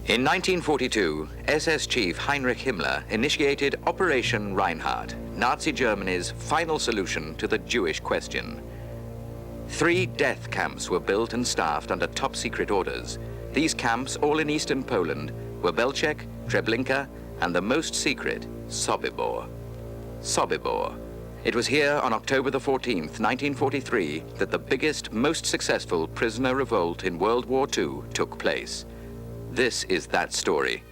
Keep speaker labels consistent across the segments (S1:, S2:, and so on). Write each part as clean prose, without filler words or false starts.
S1: In 1942, SS chief Heinrich Himmler initiated Operation Reinhardt, Nazi Germany's final solution to the Jewish question. 3 death camps were built and staffed under top-secret orders. These camps, all in eastern Poland, were Belchek, Treblinka, and the most secret, Sobibor. Sobibor. It was here on October the 14th, 1943, that the biggest, most successful prisoner revolt in World War II took place. This is that story.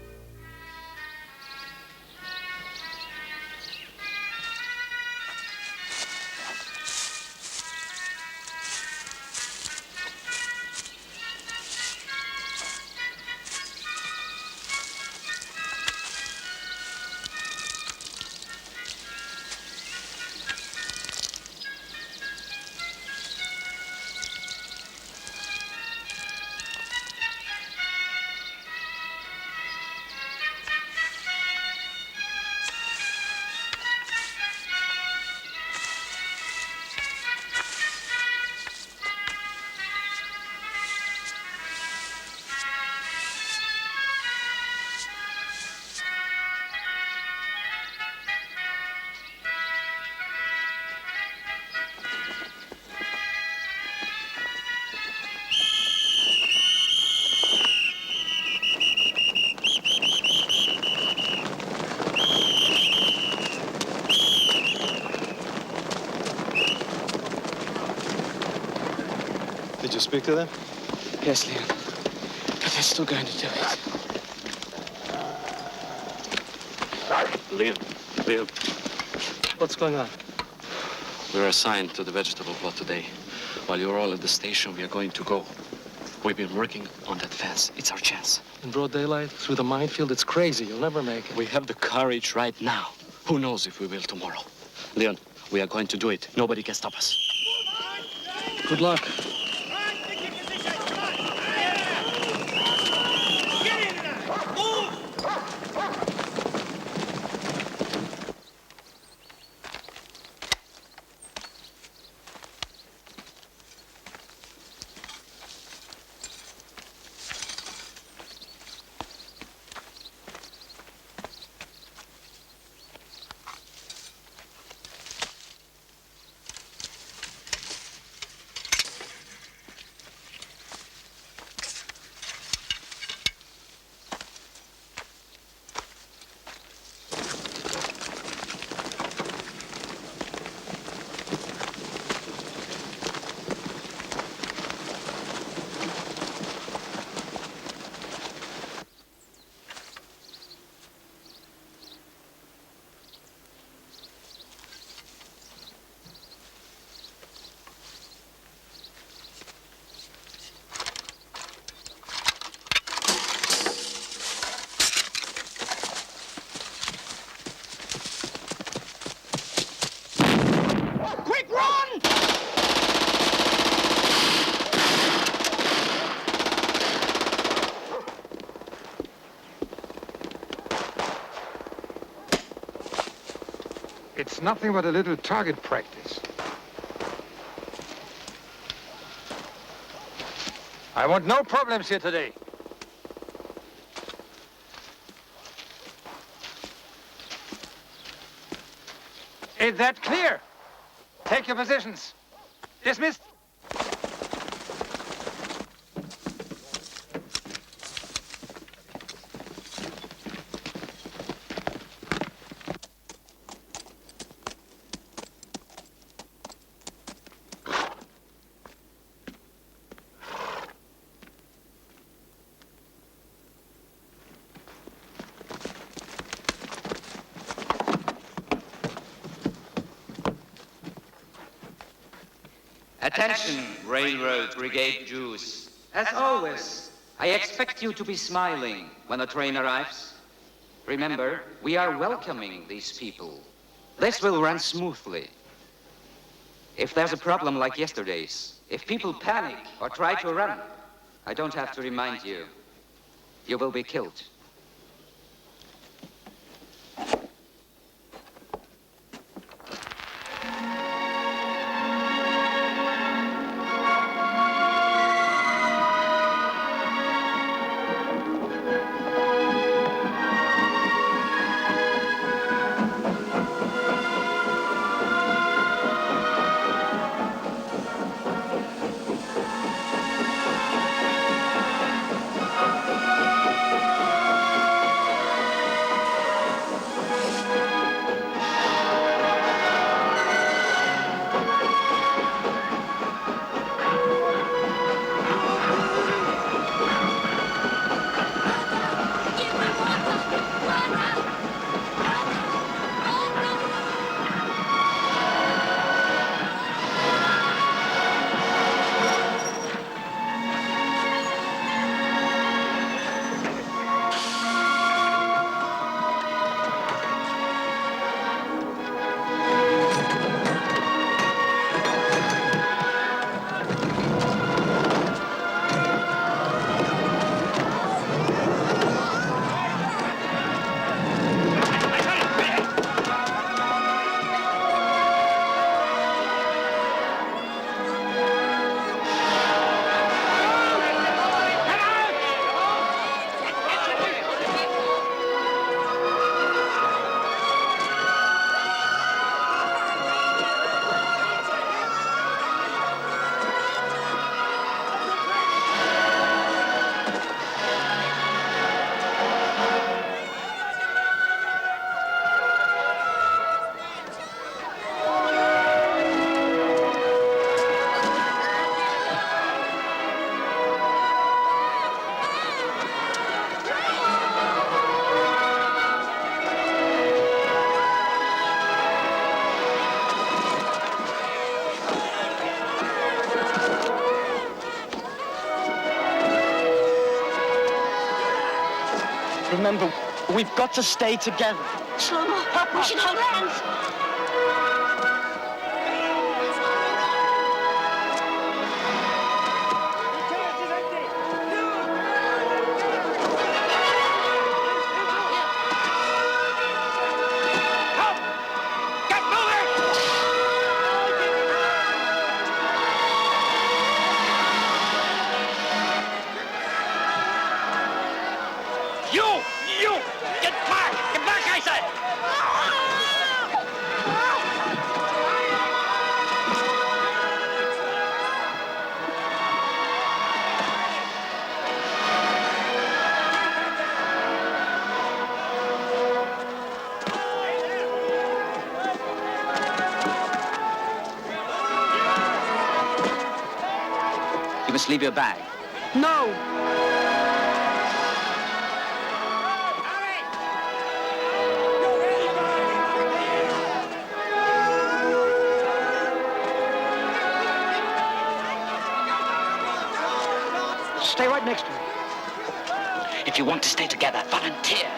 S2: Did you speak to them?
S3: Yes, Leon. But they're still going to do it.
S4: Leon.
S2: What's going on?
S4: We were assigned to the vegetable plot today. While you're all at the station, we are going to go. We've been working on that fence. It's our chance.
S2: In broad daylight, through the minefield, it's crazy. You'll never make it.
S4: We have the courage right now. Who knows if we will tomorrow? Leon, we are going to do it. Nobody can stop us.
S2: Good luck.
S5: It's nothing but a little target practice. I want no problems here today. Is that clear? Take your positions. Dismissed.
S6: Attention, Railroad Brigade Jews. As always, I expect you to be smiling when the train arrives. Remember, we are welcoming these people. This will run smoothly. If there's a problem like yesterday's, if people panic or try to run, I don't have to remind you. You will be killed.
S3: Remember, we've got to stay together.
S7: Shlomo, we should hold hands.
S6: You must leave your bag.
S3: No! Stay right next to me.
S6: If you want to stay together, volunteer.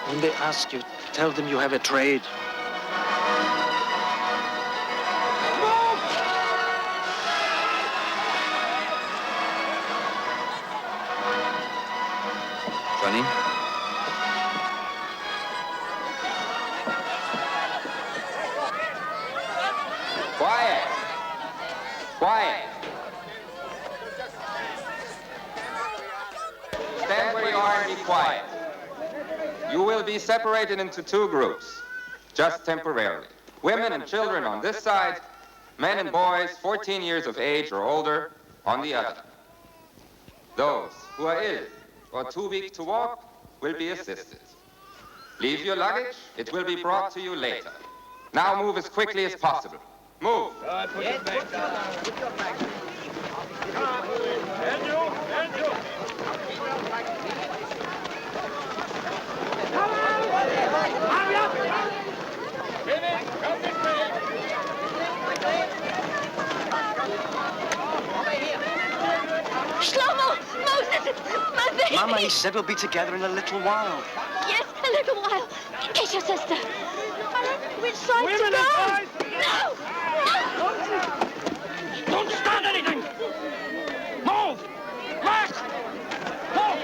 S3: When they ask you, tell them you have a trade.
S6: Johnny?
S8: Quiet! Quiet! Stand where you are and be quiet. You will be separated into two groups, just temporarily. Women and children on this side, men and boys 14 years of age or older on the other. Those who are ill or too weak to walk will be assisted. Leave your luggage, it will be brought to you later. Now move as quickly as possible. Move!
S7: Shlomo! Moses! My baby!
S3: Mama, he said we'll be together in a little while.
S7: Yes, a little while. Kiss your sister. Which side to go? No!
S3: Don't stand anything! Move! Back! Move!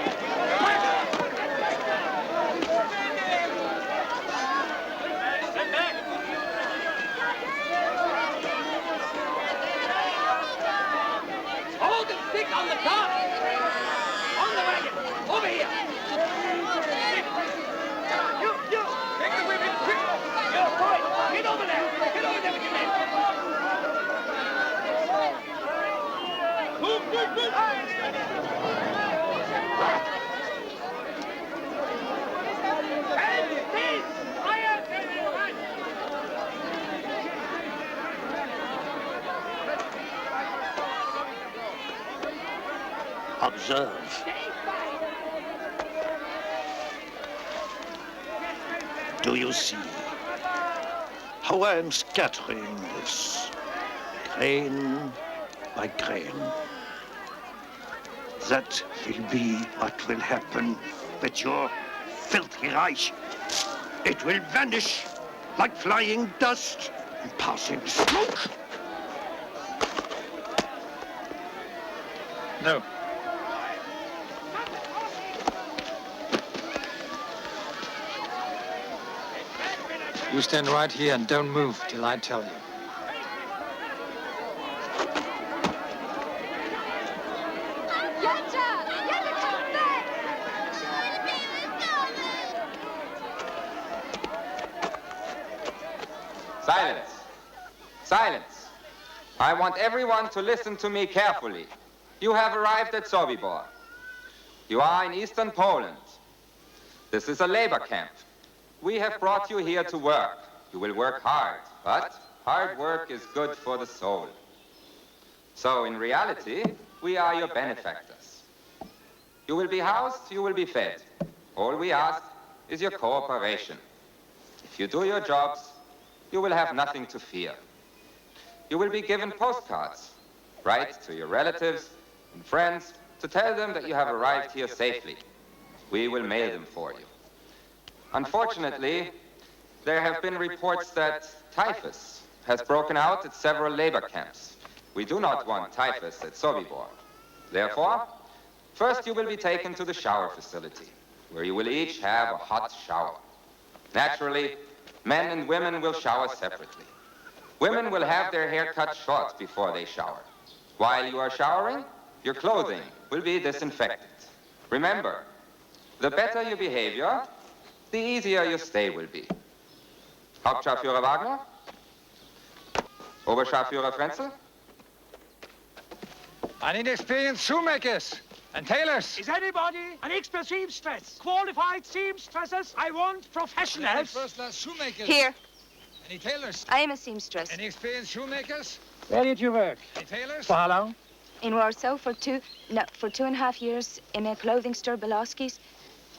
S9: Hold the stick on the top! On the wagon! Over here! You! Take the women, quick! You, boy! Get over there! Get over there with your men! Move! Hands, please! Fire!
S3: Observe. Do you see how I am scattering this grain by grain? That will be what will happen with your filthy Reich. It will vanish like flying dust and passing smoke.
S2: No. You stand right here and don't move till I tell you.
S8: Silence. Silence. I want everyone to listen to me carefully. You have arrived at Sobibor. You are in eastern Poland. This is a labor camp. We have brought you here to work. You will work hard, but hard work is good for the soul. So in reality, we are your benefactors. You will be housed, you will be fed. All we ask is your cooperation. If you do your jobs, you will have nothing to fear. You will be given postcards. Write to your relatives and friends to tell them that you have arrived here safely. We will mail them for you. Unfortunately, there have been reports that typhus has broken out at several labor camps. We do not want typhus at Sobibor. Therefore, first you will be taken to the shower facility, where you will each have a hot shower. Naturally, men and women will shower separately. Women will have their hair cut short before they shower. While you are showering, your clothing will be disinfected. Remember, the better your behavior, the easier your stay will be. Hauptscharführer Wagner? Oberscharführer Frenzel?
S5: I need experienced shoemakers and tailors.
S9: Is anybody an expert seamstress? Qualified seamstresses? I want professionals.
S5: First-class shoemakers.
S7: Here.
S5: Any tailors?
S7: I am a seamstress.
S5: Any experienced shoemakers?
S9: Where did you work?
S5: Any tailors?
S9: For how long?
S7: In Warsaw for 2.5 years in a clothing store, Belowski's.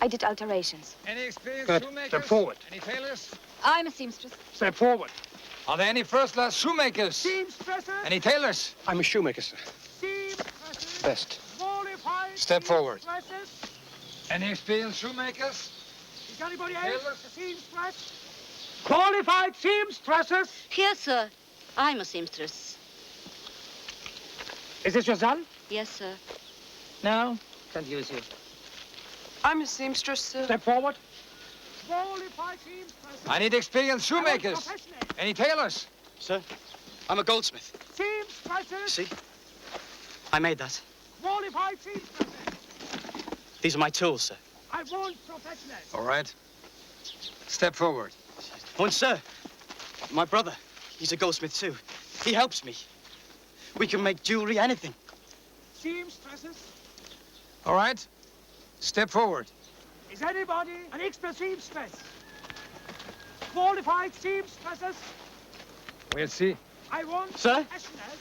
S7: I did alterations.
S5: Any experienced
S9: Good.
S5: shoemakers?
S9: Step forward.
S5: Any tailors?
S7: I'm a seamstress.
S9: Step forward.
S5: Are there any first-class shoemakers?
S9: Seamstresses?
S5: Any tailors?
S9: I'm a shoemaker, sir.
S5: Seamstresses?
S9: Best.
S5: Qualified
S9: Step forward.
S5: seamstresses? Any experienced shoemakers?
S9: Is anybody
S5: Tailors?
S9: else a seamstress? Qualified seamstresses?
S10: Yes, sir. I'm a seamstress.
S9: Is this your son?
S10: Yes, sir.
S9: No. Can't use you.
S11: I'm a seamstress, sir.
S9: Step forward. Qualified seamstresses.
S5: I need experienced
S9: I want
S5: shoemakers.
S9: professionals.
S5: Any tailors?
S12: Sir, I'm a goldsmith.
S9: Seamstresses.
S12: See? I made that.
S9: Qualified seamstresses.
S12: These are my tools, sir.
S9: I want professionals.
S5: All right. Step forward.
S12: Oh, and sir, my brother, he's a goldsmith too. He helps me. We can make jewelry, anything.
S9: Seamstresses.
S5: All right. Step forward.
S9: Is anybody an expert seamstress? Qualified seamstresses.
S5: We'll see.
S9: I want
S12: Sir?
S9: professionals.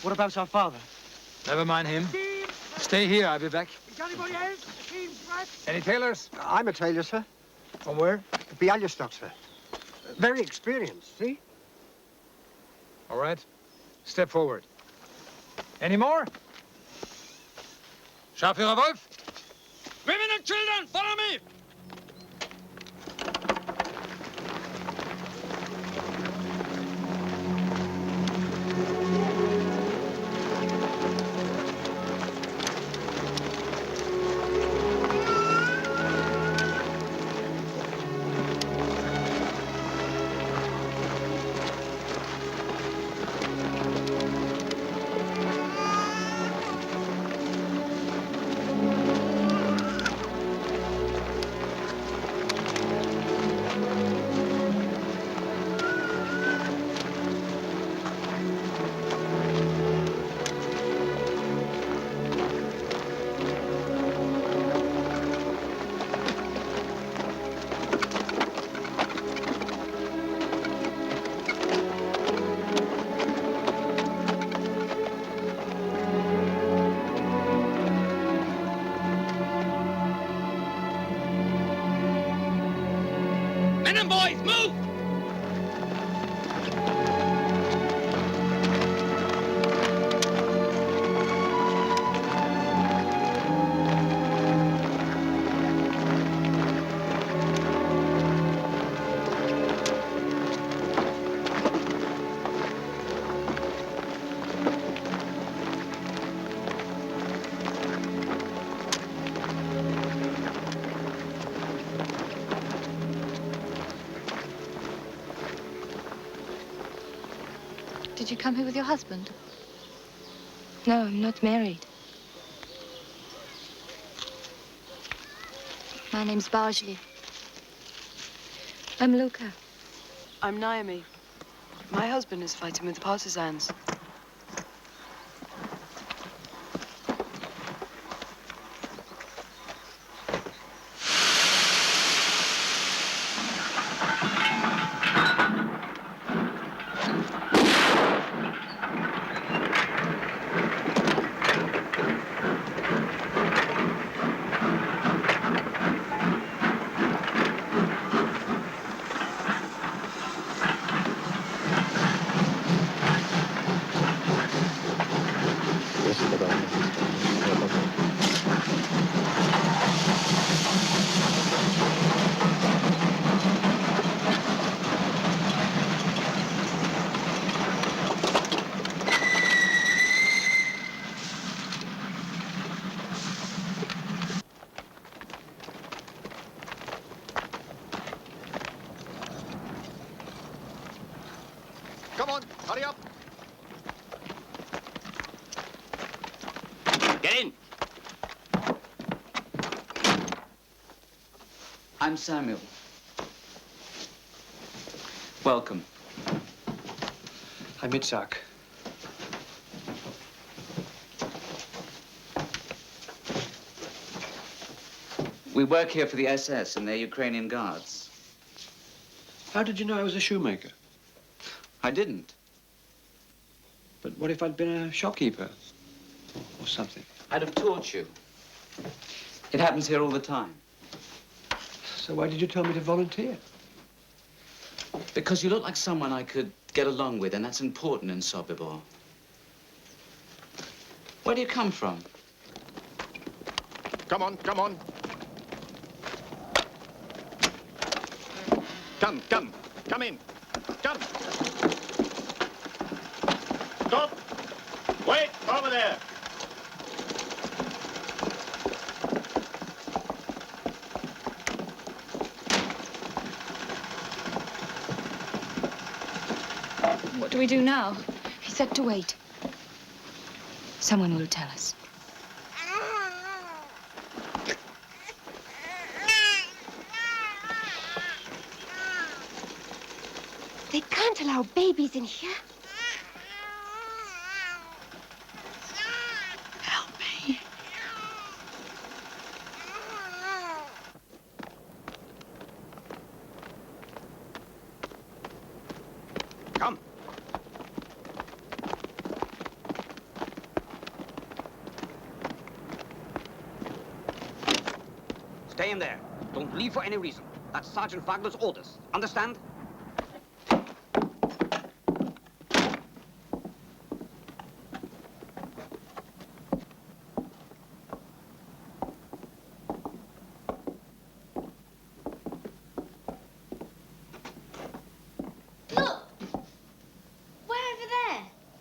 S12: What about our father?
S5: Never mind him.
S9: Seamstresses.
S5: Stay here. I'll be back.
S9: Is anybody else a seamstress?
S5: Any tailors?
S3: I'm a tailor, sir.
S5: From where?
S3: Bialystok, sir. Very experienced, see?
S5: All right. Step forward. Any more? Scharführer Wolf?
S9: Women and children, follow me! Men and boys, move!
S7: Did you come here with your husband? No, I'm not married. My name's Barjli. I'm Luca.
S11: I'm Naomi. My husband is fighting with the partisans.
S9: Come on, hurry up. Get in.
S6: I'm Samuel. Welcome.
S2: I'm Itzhak.
S6: We work here for the SS and their Ukrainian guards.
S2: How did you know I was a shoemaker?
S6: I didn't.
S2: But what if I'd been a shopkeeper or something?
S6: I'd have taught you. It happens here all the time.
S2: So why did you tell me to volunteer?
S6: Because you look like someone I could get along with, and that's important in Sobibor. Where do you come from?
S9: Come on, come on. Come in. Come. Stop. Wait, over there.
S7: What do we do now? He said to wait. Someone will tell us.
S13: They can't allow babies in here.
S7: Help me.
S9: Come.
S14: Stay in there. Don't leave for any reason. That's Sergeant Wagner's orders. Understand?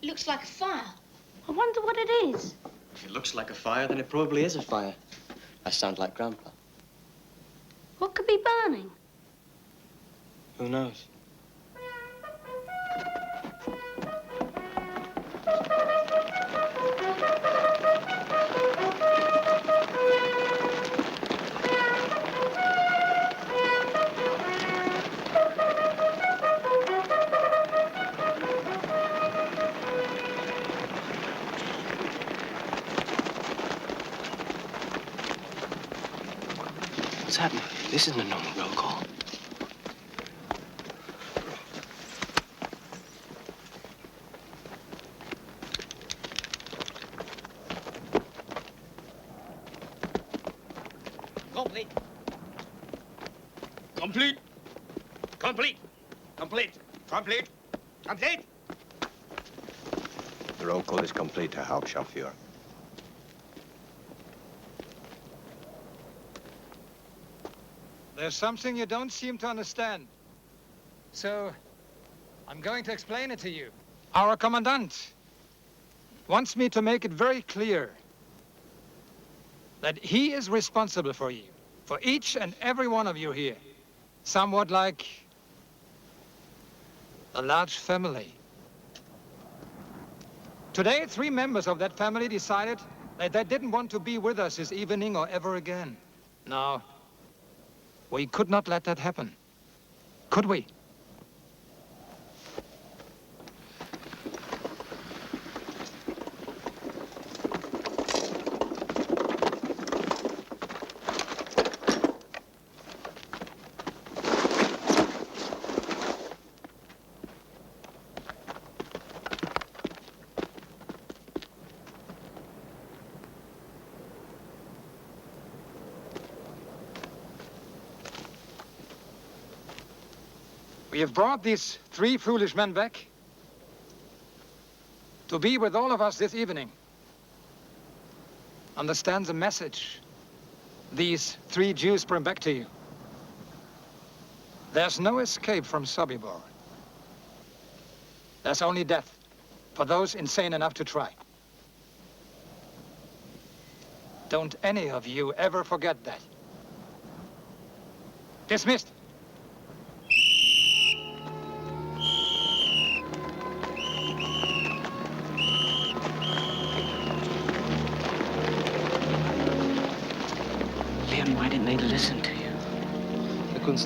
S10: Looks like a fire. I wonder what it is.
S12: If it looks like a fire, then it probably is a fire. I sound like Grandpa.
S10: What could be burning?
S12: Who knows? What's happening? This isn't a normal roll call.
S14: Complete. Complete. Complete. Complete. Complete. Complete.
S3: The roll call is complete, Herr Hauptscharführer.
S5: There's something you don't seem to understand. So, I'm going to explain it to you. Our commandant wants me to make it very clear that he is responsible for you, for each and every one of you here. Somewhat like a large family. Today, 3 members of that family decided that they didn't want to be with us this evening or ever again. Now, we could not let that happen, could we? We have brought these 3 foolish men back to be with all of us this evening. Understand the message these 3 Jews bring back to you. There's no escape from Sobibor. There's only death for those insane enough to try. Don't any of you ever forget that. Dismissed.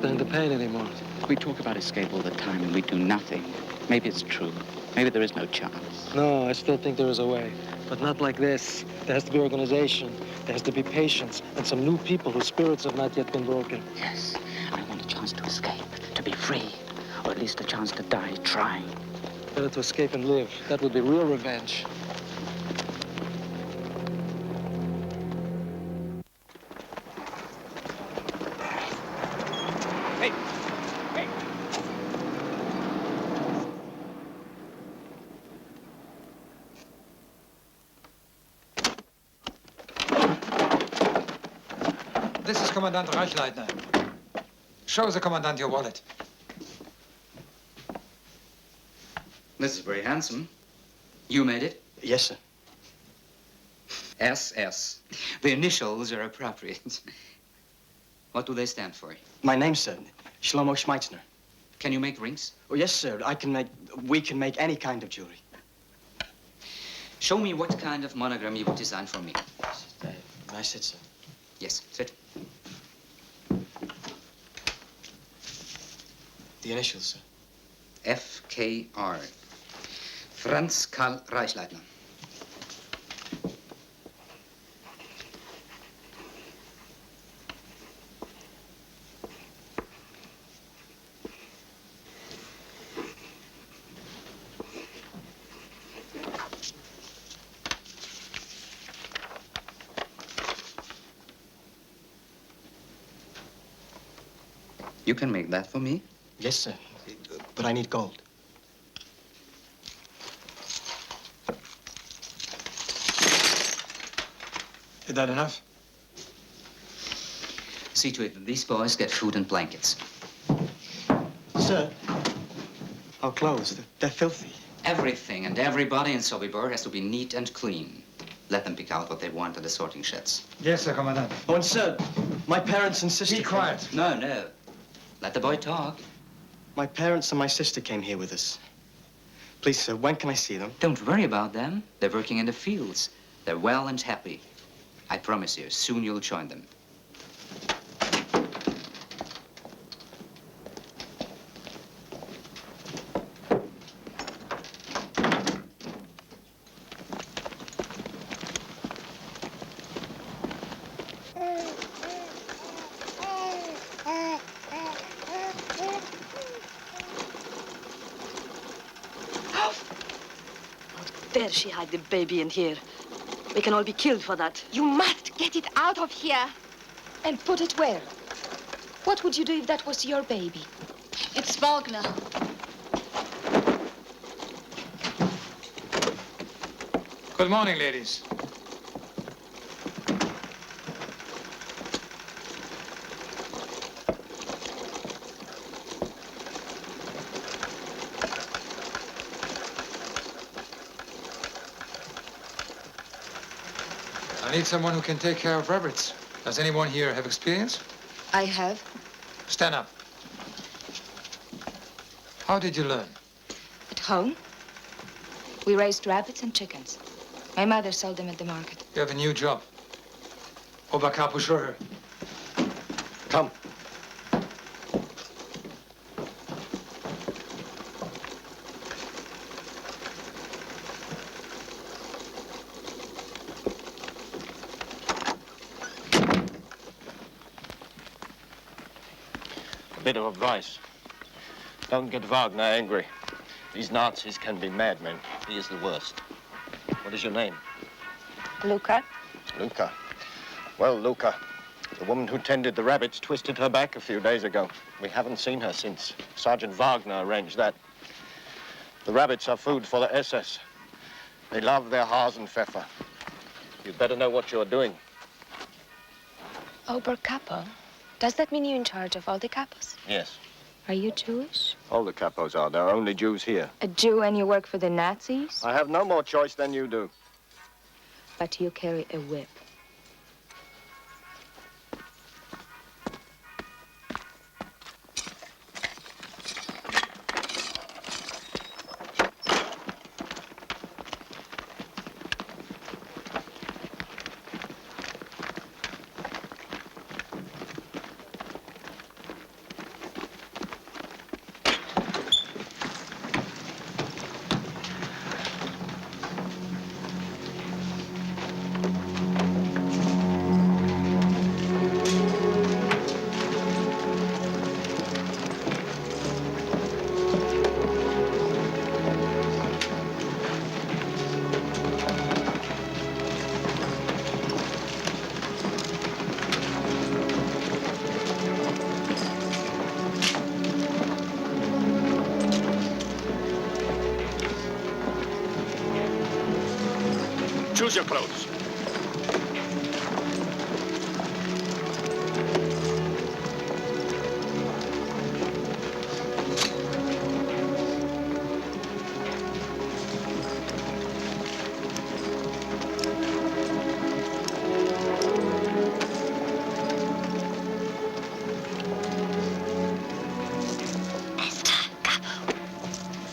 S2: stand the pain anymore.
S15: We talk about escape all the time and we do nothing. Maybe it's true. Maybe there is no chance.
S2: No, I still think there is a way. But not like this. There has to be organization. There has to be patience. And some new people whose spirits have not yet been broken.
S15: Yes. I want a chance to escape, to be free. Or at least a chance to die trying.
S2: Better to escape and live. That would be real revenge.
S5: Hey! Hey! This is Commandant Reichleitner. Show the Commandant your wallet.
S6: This is very handsome. You made it?
S12: Yes, sir.
S6: SS. The initials are appropriate. What do they stand for?
S12: My name, sir. Shlomo Schmeitzner.
S6: Can you make rings?
S12: Oh, yes, sir. We can make any kind of jewelry.
S6: Show me what kind of monogram you would design for me.
S12: May I sit, sir?
S6: Yes, sit.
S12: The initials, sir.
S6: FKR. Franz Karl Reichleitner. You can make that for me?
S12: Yes, sir. But I need gold.
S5: Is that enough?
S6: See to it that these boys get food and blankets.
S12: Sir, our clothes, they're filthy.
S6: Everything and everybody in Sobibor has to be neat and clean. Let them pick out what they want at the sorting sheds.
S5: Yes, sir, Commandant.
S12: Oh, and sir, my parents and sister...
S5: Be quiet.
S6: No, no. Let the boy talk.
S12: My parents and my sister came here with us. Please, sir, when can I see them?
S6: Don't worry about them. They're working in the fields. They're well and happy. I promise you, soon you'll join them.
S11: Dare she hide the baby in here? We can all be killed for that.
S13: You must get it out of here.
S7: And put it where? What would you do if that was your baby?
S10: It's Wagner.
S5: Good morning, ladies. I need someone who can take care of rabbits. Does anyone here have experience?
S7: I have.
S5: Stand up. How did you learn?
S7: At home, we raised rabbits and chickens. My mother sold them at the market.
S5: You have a new job. Oberkapuscheur.
S12: Come.
S16: A bit of advice. Don't get Wagner angry. These Nazis can be madmen. He is the worst. What is your name?
S7: Luca.
S16: Luca. Well, Luca, the woman who tended the rabbits twisted her back a few days ago. We haven't seen her since. Sergeant Wagner arranged that. The rabbits are food for the SS. They love their Hasenpfeffer. You'd better know what you're doing.
S7: Oberkapo? Does that mean you're in charge of all the capos?
S16: Yes.
S7: Are you Jewish?
S16: All the capos are. There are only Jews here.
S7: A Jew and you work for the Nazis?
S16: I have no more choice than you do.
S7: But you carry a whip.
S3: Choose your clothes.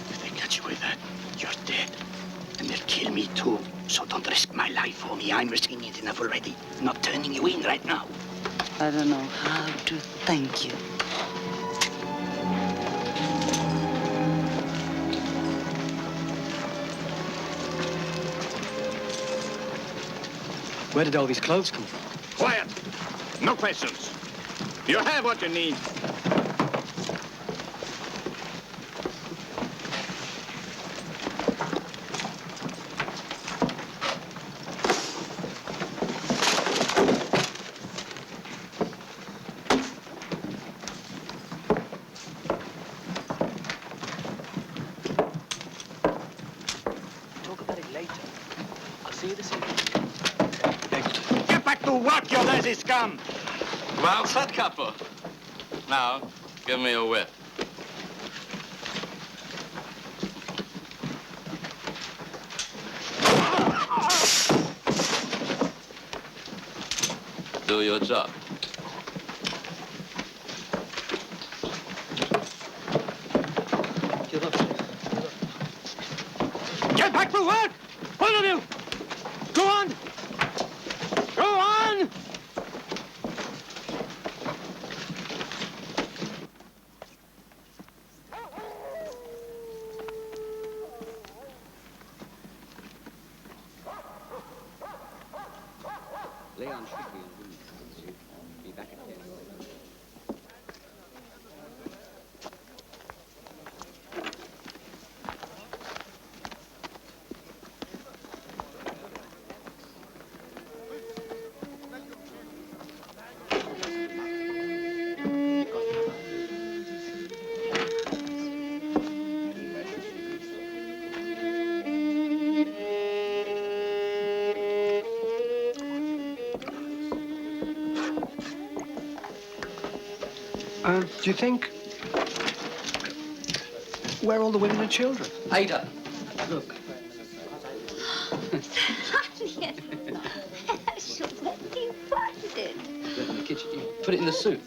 S17: If they catch you with that, you're dead. And they'll kill me too. So don't risk my life for me. I'm risking it enough already. I'm not turning you in right now.
S15: I don't know how to thank you.
S12: Where did all these clothes come from?
S3: Quiet! No questions. You have what you need.
S12: Talk about it later. I'll see you this evening.
S3: Get back to work, you lazy scum!
S4: Well said, Capo. Now, give me a whip. Do your job.
S2: Get up.
S3: Get back to work! All of you! Go on! Go on!
S14: Leon should be in the room. Be back at 10.
S2: Do you think... Where are all the women and children?
S12: Ada, look.
S10: Should that be funded?
S12: Put it in the kitchen. You put it in the soup.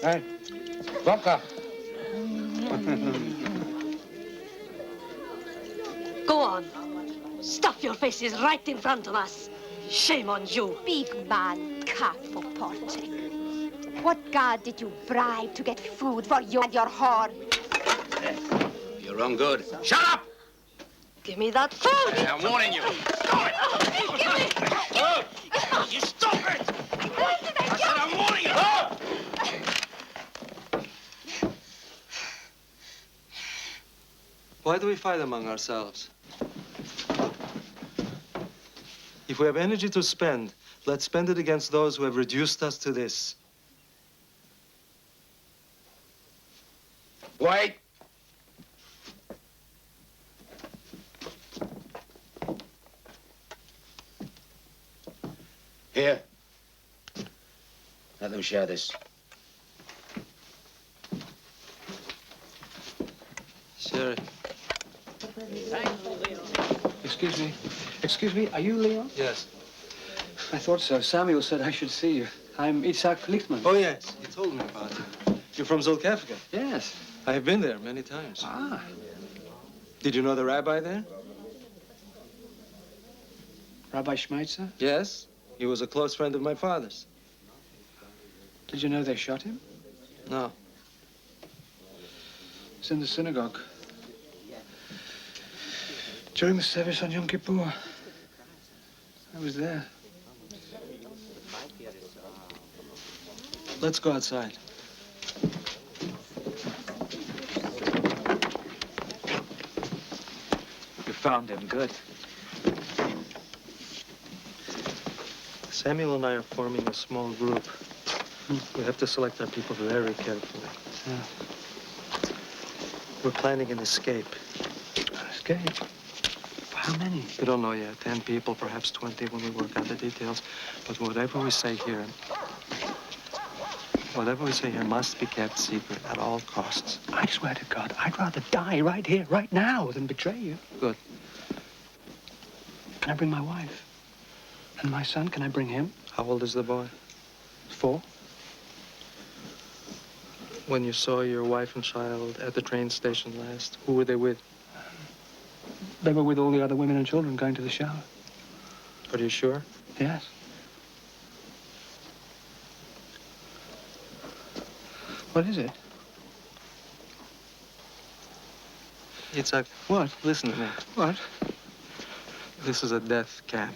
S18: Hey, vodka.
S19: Go on. Stuff your faces right in front of us. Shame on you.
S13: Big man, cat for potting. What god did you bribe to get food for you and your whore?
S3: You're wrong good. Shut up!
S19: Give me that food.
S3: Hey, I'm warning you. Stop it!
S19: Give me.
S3: Oh, you stop it! I said I'm warning you. Oh!
S2: Why do we fight among ourselves? If we have energy to spend, let's spend it against those who have reduced us to this.
S3: Wait! Here. Let them share this.
S2: Share it.
S18: Excuse me. Excuse me, are you Leon?
S2: Yes.
S18: I thought so. Samuel said I should see you. I'm Itzhak Lichtman.
S2: Oh, yes. You told me about it. You're from Zolkevka?
S18: Yes.
S2: I have been there many times.
S18: Ah.
S2: Did you know the rabbi there?
S18: Rabbi Schmeitzer?
S2: Yes. He was a close friend of my father's.
S18: Did you know they shot him?
S2: No.
S18: It's in the synagogue. During the service on Yom Kippur, I was there.
S2: Let's go outside.
S20: You found him, good.
S2: Samuel and I are forming a small group. We have to select our people very carefully.
S18: Yeah.
S2: We're planning an escape.
S18: Escape? How many?
S2: We don't know yet. 10 people, perhaps 20 when we work out the details. But whatever we say here must be kept secret at all costs.
S18: I swear to God, I'd rather die right here, right now, than betray you.
S2: Good.
S18: Can I bring my wife? And my son, can I bring him?
S2: How old is the boy?
S18: 4.
S2: When you saw your wife and child at the train station last, who were they with?
S18: They were with all the other women and children going to the shower.
S2: Are you sure?
S18: Yes. What is it?
S2: Itzhak.
S18: What?
S2: Listen to me.
S18: What?
S2: This is a death camp.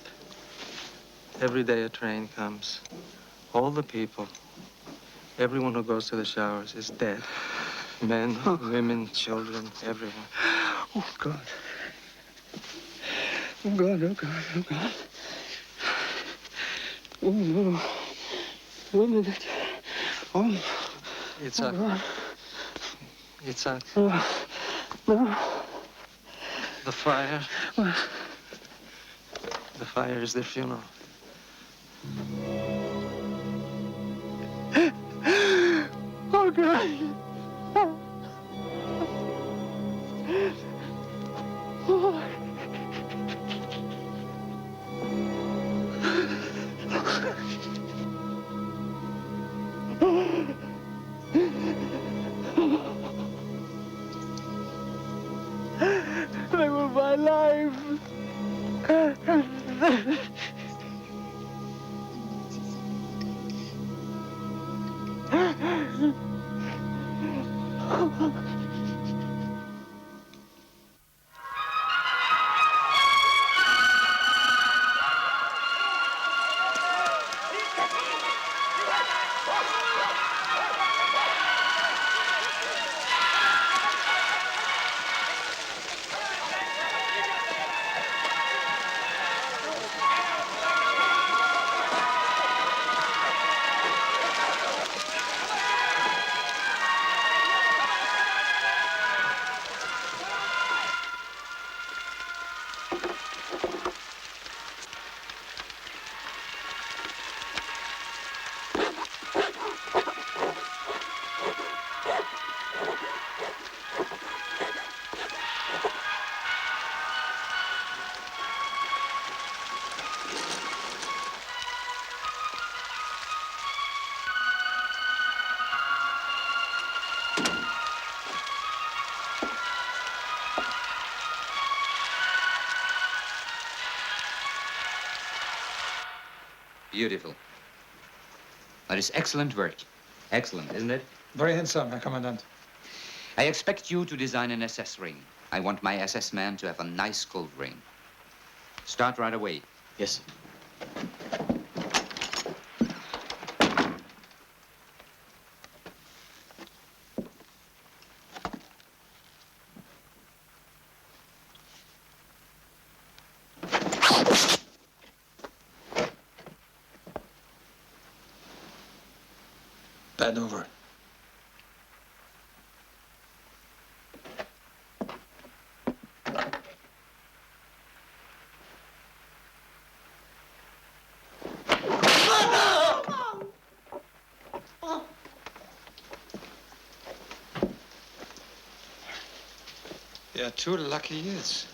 S2: Every day a train comes. All the people, everyone who goes to the showers is dead. Men, women, children, everyone.
S18: Oh, God. Oh, God, oh, God, oh, God. Oh, no. 1 minute. Oh.
S2: Itzhak.
S18: Oh, God.
S2: Itzhak.
S18: Oh, no.
S2: The fire.
S18: What?
S2: The fire is their funeral.
S18: Oh, God. Oh. They were my life.
S6: Beautiful. That is excellent work. Excellent, isn't it?
S5: Very handsome, Herr Commandant.
S6: I expect you to design an SS ring. I want my SS man to have a nice gold ring. Start right away.
S12: Yes.
S5: Bend over. You're two lucky years.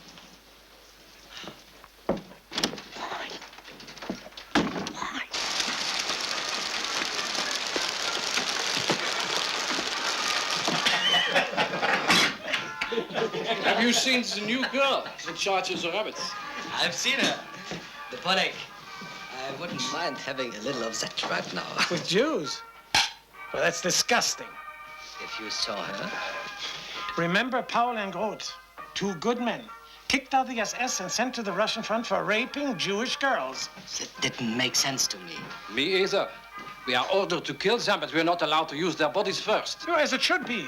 S4: Have you seen the new girl in charge of the rabbits?
S21: I've seen her. The Ponek. I wouldn't mind having a little of that right now.
S22: With Jews? Well, that's disgusting.
S21: If you saw her.
S22: Remember Paul and Groth, 2 good men. Kicked out of the SS and sent to the Russian front for raping Jewish girls.
S21: That didn't make sense to me.
S1: Me either. We are ordered to kill them, but we're not allowed to use their bodies first.
S22: Oh, as it should be.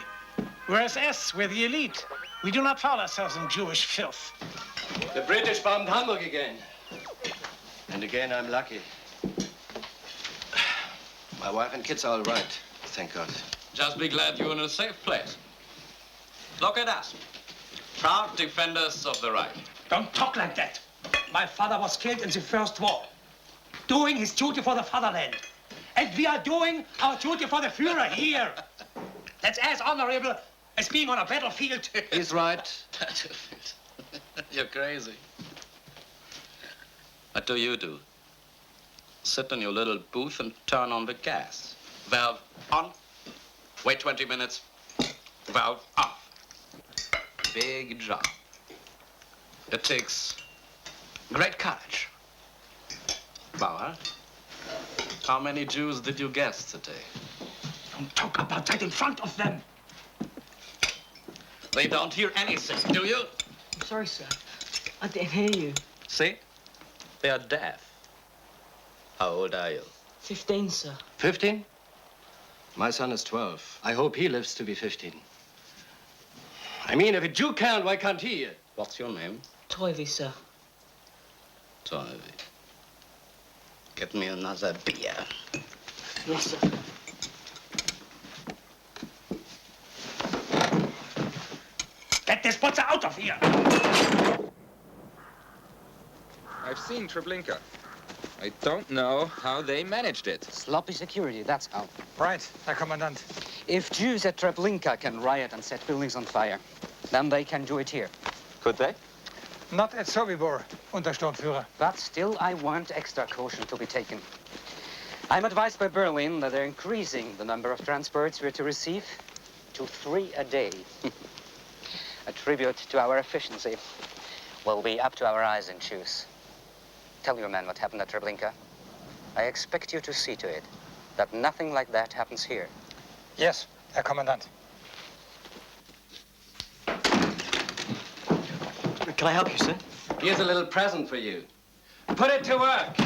S22: We're SS, we're the elite. We do not foul ourselves in Jewish filth.
S16: The British bombed Hamburg again. And again, I'm lucky. My wife and kids are all right, thank God.
S4: Just be glad you're in a safe place. Look at us. Proud defenders of the right.
S14: Don't talk like that. My father was killed in the First War, doing his duty for the fatherland. And we are doing our duty for the Führer here. That's as honorable as being on a battlefield.
S1: He's right.
S4: Battlefield. You're crazy. What do you do? Sit in your little booth and turn on the gas. Valve on. Wait 20 minutes. Valve off. Big job. It takes great courage. Bauer, how many Jews did you guess today?
S14: Don't talk about that in front of them.
S4: They don't hear anything, do you?
S11: I'm sorry, sir. I didn't hear you.
S4: See? They are deaf. How old are you?
S11: 15, sir.
S16: 15? My son is 12. I hope he lives to be 15. I mean, if a Jew can, why can't he?
S4: What's your name?
S11: Toivy, sir.
S4: Toivy. Get me another beer.
S11: Yes, sir.
S14: Get this butcher out of here.
S20: I've seen Treblinka. I don't know how they managed it.
S6: Sloppy security, that's how.
S5: Right, Herr Kommandant.
S6: If Jews at Treblinka can riot and set buildings on fire, then they can do it here.
S16: Could they?
S5: Not at Sobibor, Untersturmführer.
S6: But still, I want extra caution to be taken. I'm advised by Berlin that they're increasing the number of transports we're to receive to 3 a day. A tribute to our efficiency. We'll be up to our eyes in shoes. Tell your men what happened at Treblinka. I expect you to see to it that nothing like that happens here.
S5: Yes, Herr Kommandant.
S12: Can I help you, sir?
S16: Here's a little present for you. Put it to work.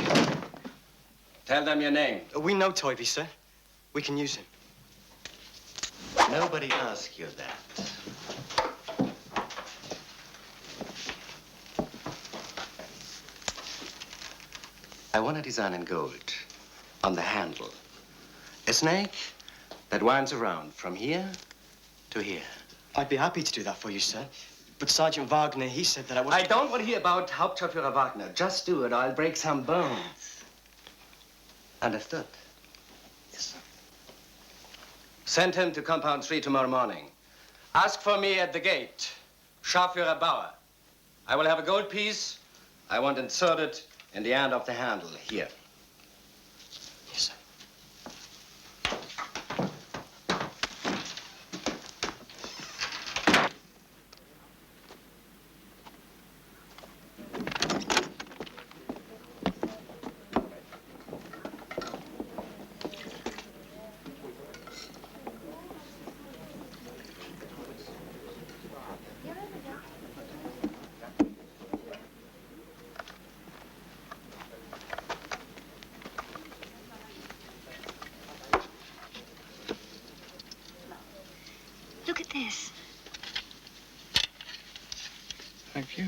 S16: Tell them your name.
S12: We know Toivy, sir. We can use him.
S16: Nobody asked you that. I want a design in gold on the handle. A snake that winds around from here to here.
S12: I'd be happy to do that for you, sir. But Sergeant Wagner, he said that I was...
S16: I don't want to hear about Hauptscharführer Wagner. Just do it or I'll break some bones. Understood? Yes, sir. Send him to Compound 3 tomorrow morning. Ask for me at the gate. Scharführer Bauer. I will have a gold piece. I want inserted in the end of the handle here.
S12: Yes, sir.
S7: Look at this.
S18: Thank you.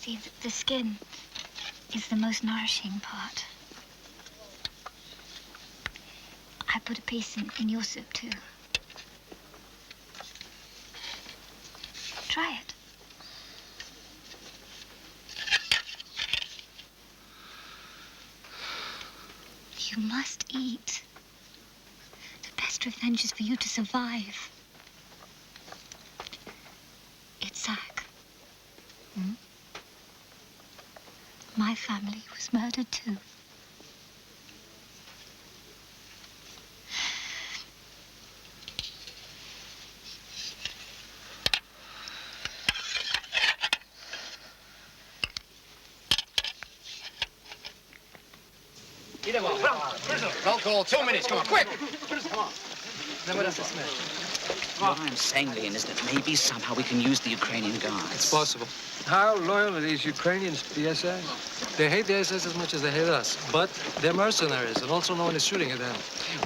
S7: See, the skin is the most nourishing part. I put a piece in your soup, too. Try it. You must eat. The best revenge is for you to survive. Itzhak. My family was murdered, too.
S17: Roll call, 2 minutes, come on, quick!
S18: Come on. Then what does this mean?
S15: What I'm saying, Leon, is that maybe somehow we can use the Ukrainian guards.
S2: It's possible.
S18: How loyal are these Ukrainians to the SS?
S2: They hate the SS as much as they hate us, but they're mercenaries, and also no one is shooting at them.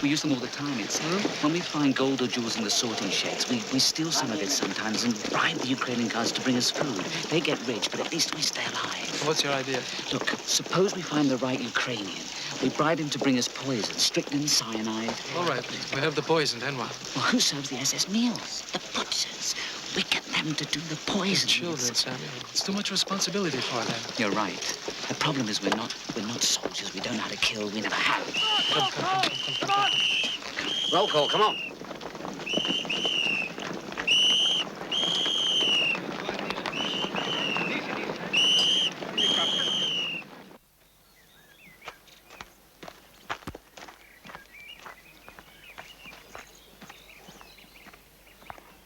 S15: We use them all the time, it's when we find gold or jewels in the sorting sheds, we steal some of it sometimes and bribe the Ukrainian guards to bring us food. They get rich, but at least we stay alive.
S2: What's your idea?
S15: Look, suppose we find the right Ukrainian. We bribe him to bring us poison, strychnine, cyanide.
S2: All right, we have the poison, then what?
S15: Well, who serves the SS meals? The butchers. We get them to do the poison.
S2: Children, Samuel. It's too much responsibility for them.
S15: You're right. The problem is we're not soldiers. We don't know how to kill. We never have.
S21: Come. Roll call, come on.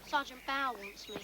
S10: Sergeant Bow wants me.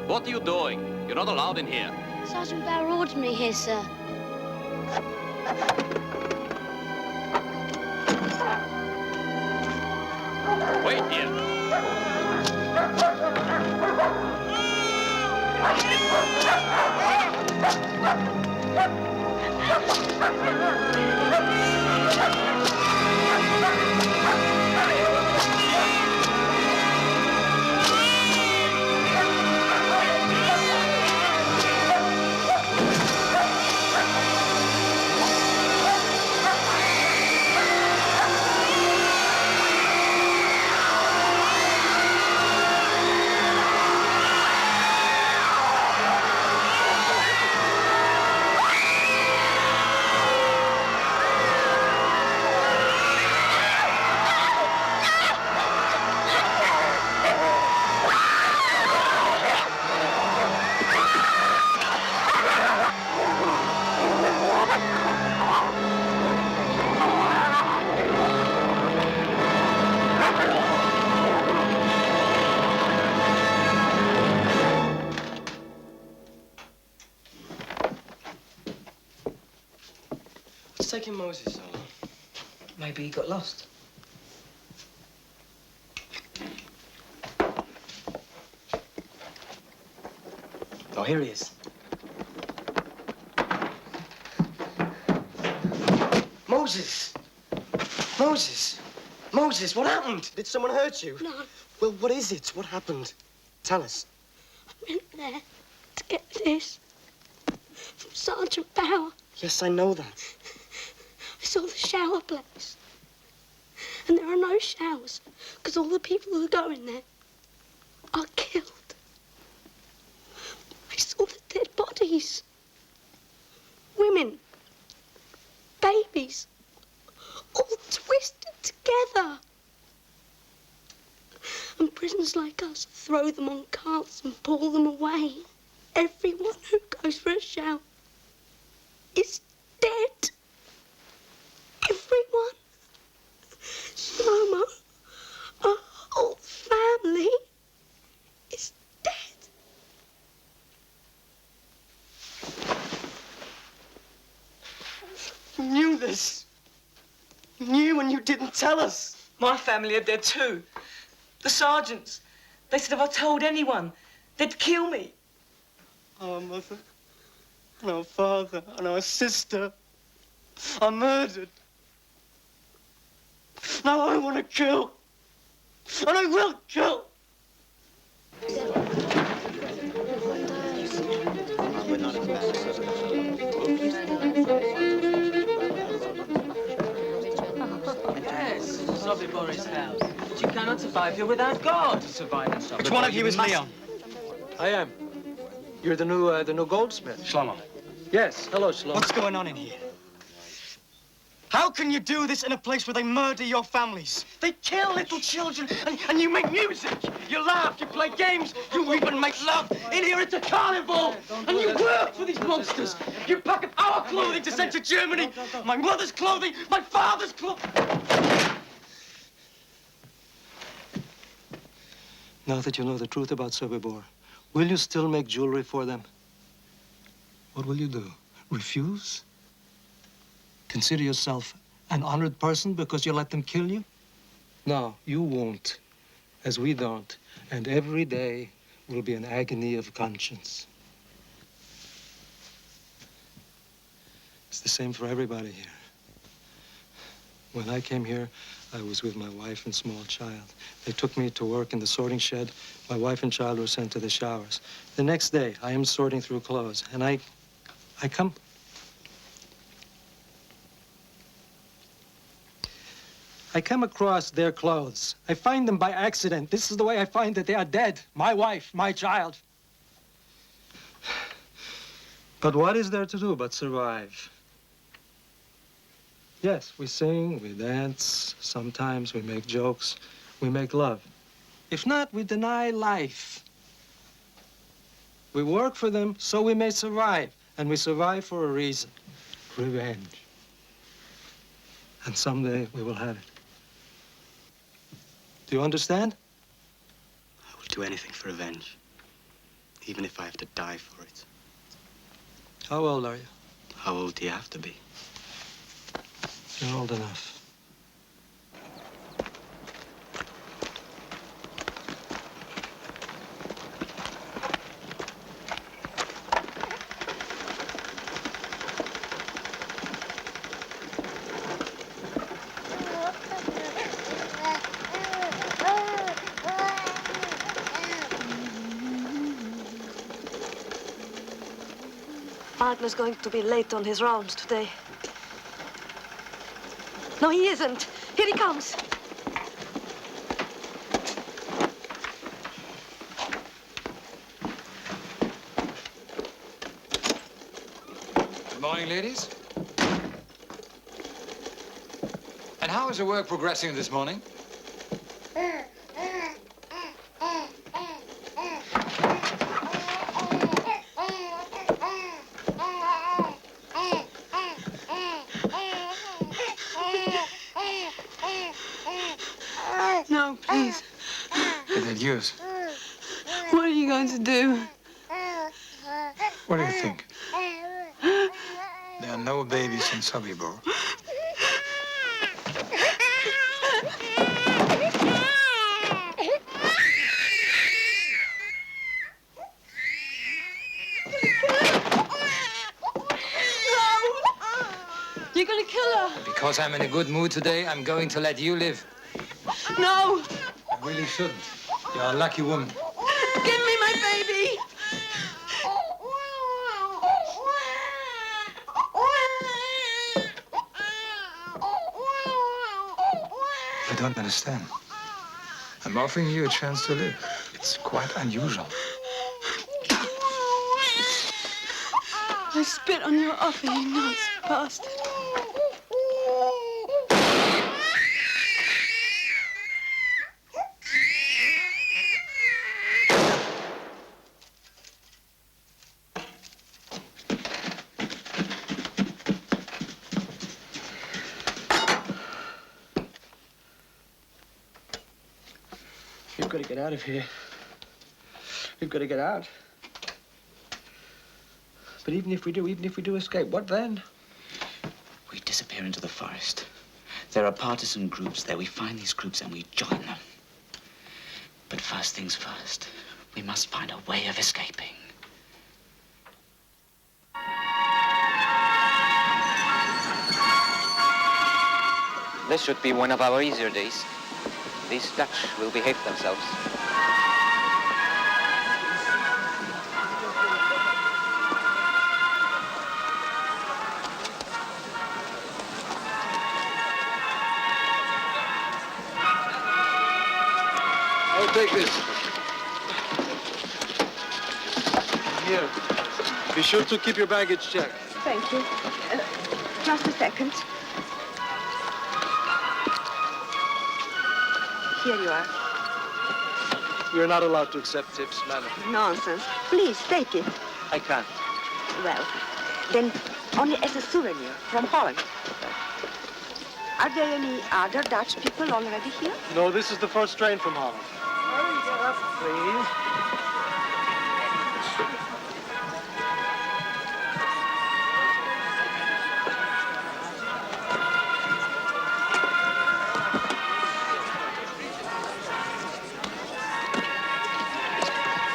S4: What are you doing? You're not allowed in here.
S10: Sergeant Bow ordered me here, sir.
S4: Wait here.
S12: What's taking Moses so long?
S21: Maybe he got lost.
S12: Oh, here he is. Moses! Moses! Moses, what happened? Did someone hurt you?
S10: No.
S12: Well, what is it? What happened? Tell us.
S10: I went there to get this from Sergeant Bow.
S12: Yes, I know that.
S10: I saw the shower place. And there are no showers because all the people who go in there are killed. I saw the dead bodies. Women. Babies. All twisted together. And prisoners like us throw them on carts and pull them away. Everyone who goes for a shower is dead. Everyone. Mama, our whole family is dead.
S12: You knew this. You knew and you didn't tell us.
S21: My family are dead too. The sergeants. They said if I told anyone, they'd kill me.
S12: Our mother and our father and our sister. are murdered. Now I want to kill. And I will kill.
S8: Yes, Sobibor is hell. But you cannot survive here without God. To survive in Sobibor.
S12: Which one of you is Leon?
S2: I am. You're the new goldsmith.
S12: Shlomo.
S2: Yes. Hello, Shlomo.
S12: What's going on in here? How can you do this in a place where they murder your families? They kill little children, and you make music. You laugh, you play games, you even make love. In here it's a carnival, and you work for these monsters. You pack up our clothing to send to Germany. My mother's clothing, my father's clothing.
S2: Now that you know the truth about Sobibor, will you still make jewelry for them? What will you do? Refuse? Consider yourself an honored person because you let them kill you? No, you won't, as we don't. And every day will be an agony of conscience. It's the same for everybody here. When I came here, I was with my wife and small child. They took me to work in the sorting shed. My wife and child were sent to the showers. The next day, I am sorting through clothes, and I come across their clothes. I find them by accident. This is the way I find that they are dead. My wife, my child. But what is there to do but survive? Yes, we sing, we dance, sometimes we make jokes, we make love. If not, we deny life. We work for them so we may survive, and we survive for a reason: revenge. And someday we will have it. Do you understand?
S12: I will do anything for revenge, even if I have to die for it.
S2: How old are you?
S12: How old do you have to be?
S2: You're old enough.
S19: Wagner's going to be late on his rounds today. No, he isn't. Here he comes.
S5: Good morning, ladies. And how is the work progressing this morning?
S11: No, please.
S5: Is it yours?
S11: What are you going to do?
S5: What do you think? There are no babies in Sobibor.
S11: You're going to kill her.
S5: Because I'm in a good mood today, I'm going to let you live.
S11: No.
S5: I really shouldn't. You're a lucky woman.
S11: Give me my baby.
S5: I don't understand. I'm offering you a chance to live. It's quite unusual.
S11: I spit on your offer, you nasty bastard.
S18: We've got to get out of here. We've got to get out. But even if we do escape, what then?
S15: We disappear into the forest. There are partisan groups there. We find these groups and we join them. But first things first, we must find a way of escaping.
S6: This should be one of our easier days. These Dutch will behave themselves.
S2: I'll take this. Here. Be sure to keep your baggage checked.
S7: Thank you. Just a second. Here you are.
S2: We're not allowed to accept tips, madam.
S7: Nonsense. Please, take it.
S2: I can't.
S7: Well, then only as a souvenir from Holland. Are there any other Dutch people already here?
S2: No, this is the first train from Holland.
S12: Hurry, get up, please.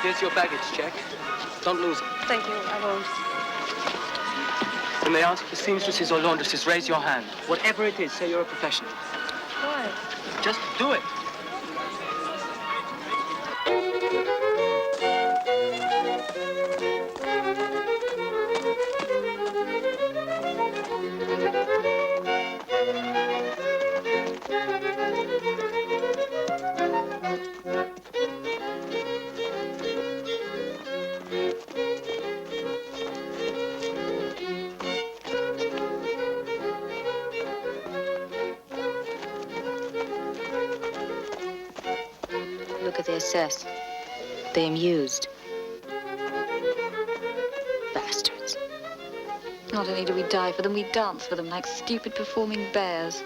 S18: Here's your baggage check. Don't lose it.
S11: Thank you, I won't.
S18: When they ask for seamstresses or laundresses, raise your hand. Whatever it is, say you're a professional.
S11: Why?
S18: Just do it.
S7: Look at the SS. They amused. Bastards.
S9: Not only do we die for them, we dance for them like stupid performing bears.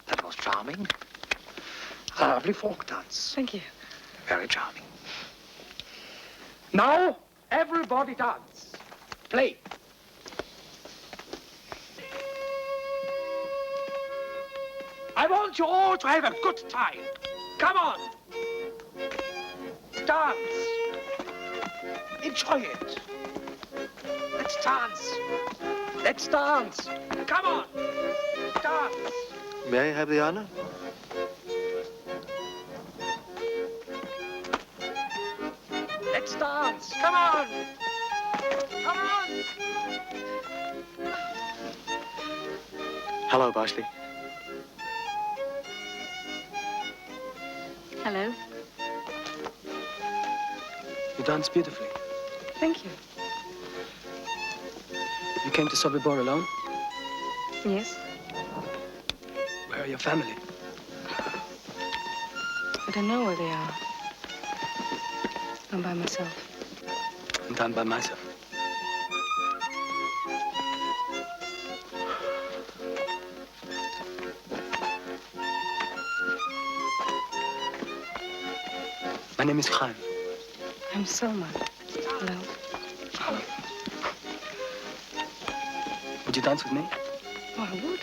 S17: That was charming. A lovely folk dance.
S11: Thank you.
S17: Very charming. Now, everybody dance. Play. I want you all to have a good time. Come on. Dance. Enjoy it. Let's dance. Let's dance. Come on. Dance.
S2: May I have the honor?
S17: Let's dance. Come on. Come on.
S18: Hello, Barsley.
S9: Hello.
S18: You dance beautifully.
S11: Thank you.
S18: You came to Sobibor alone?
S11: Yes?
S18: Where are your family?
S11: I don't know where they are. I'm by myself.
S18: And I'm by myself. My name is Khan.
S11: I'm Selma. Hello.
S18: Would you dance with me?
S11: Oh, I would.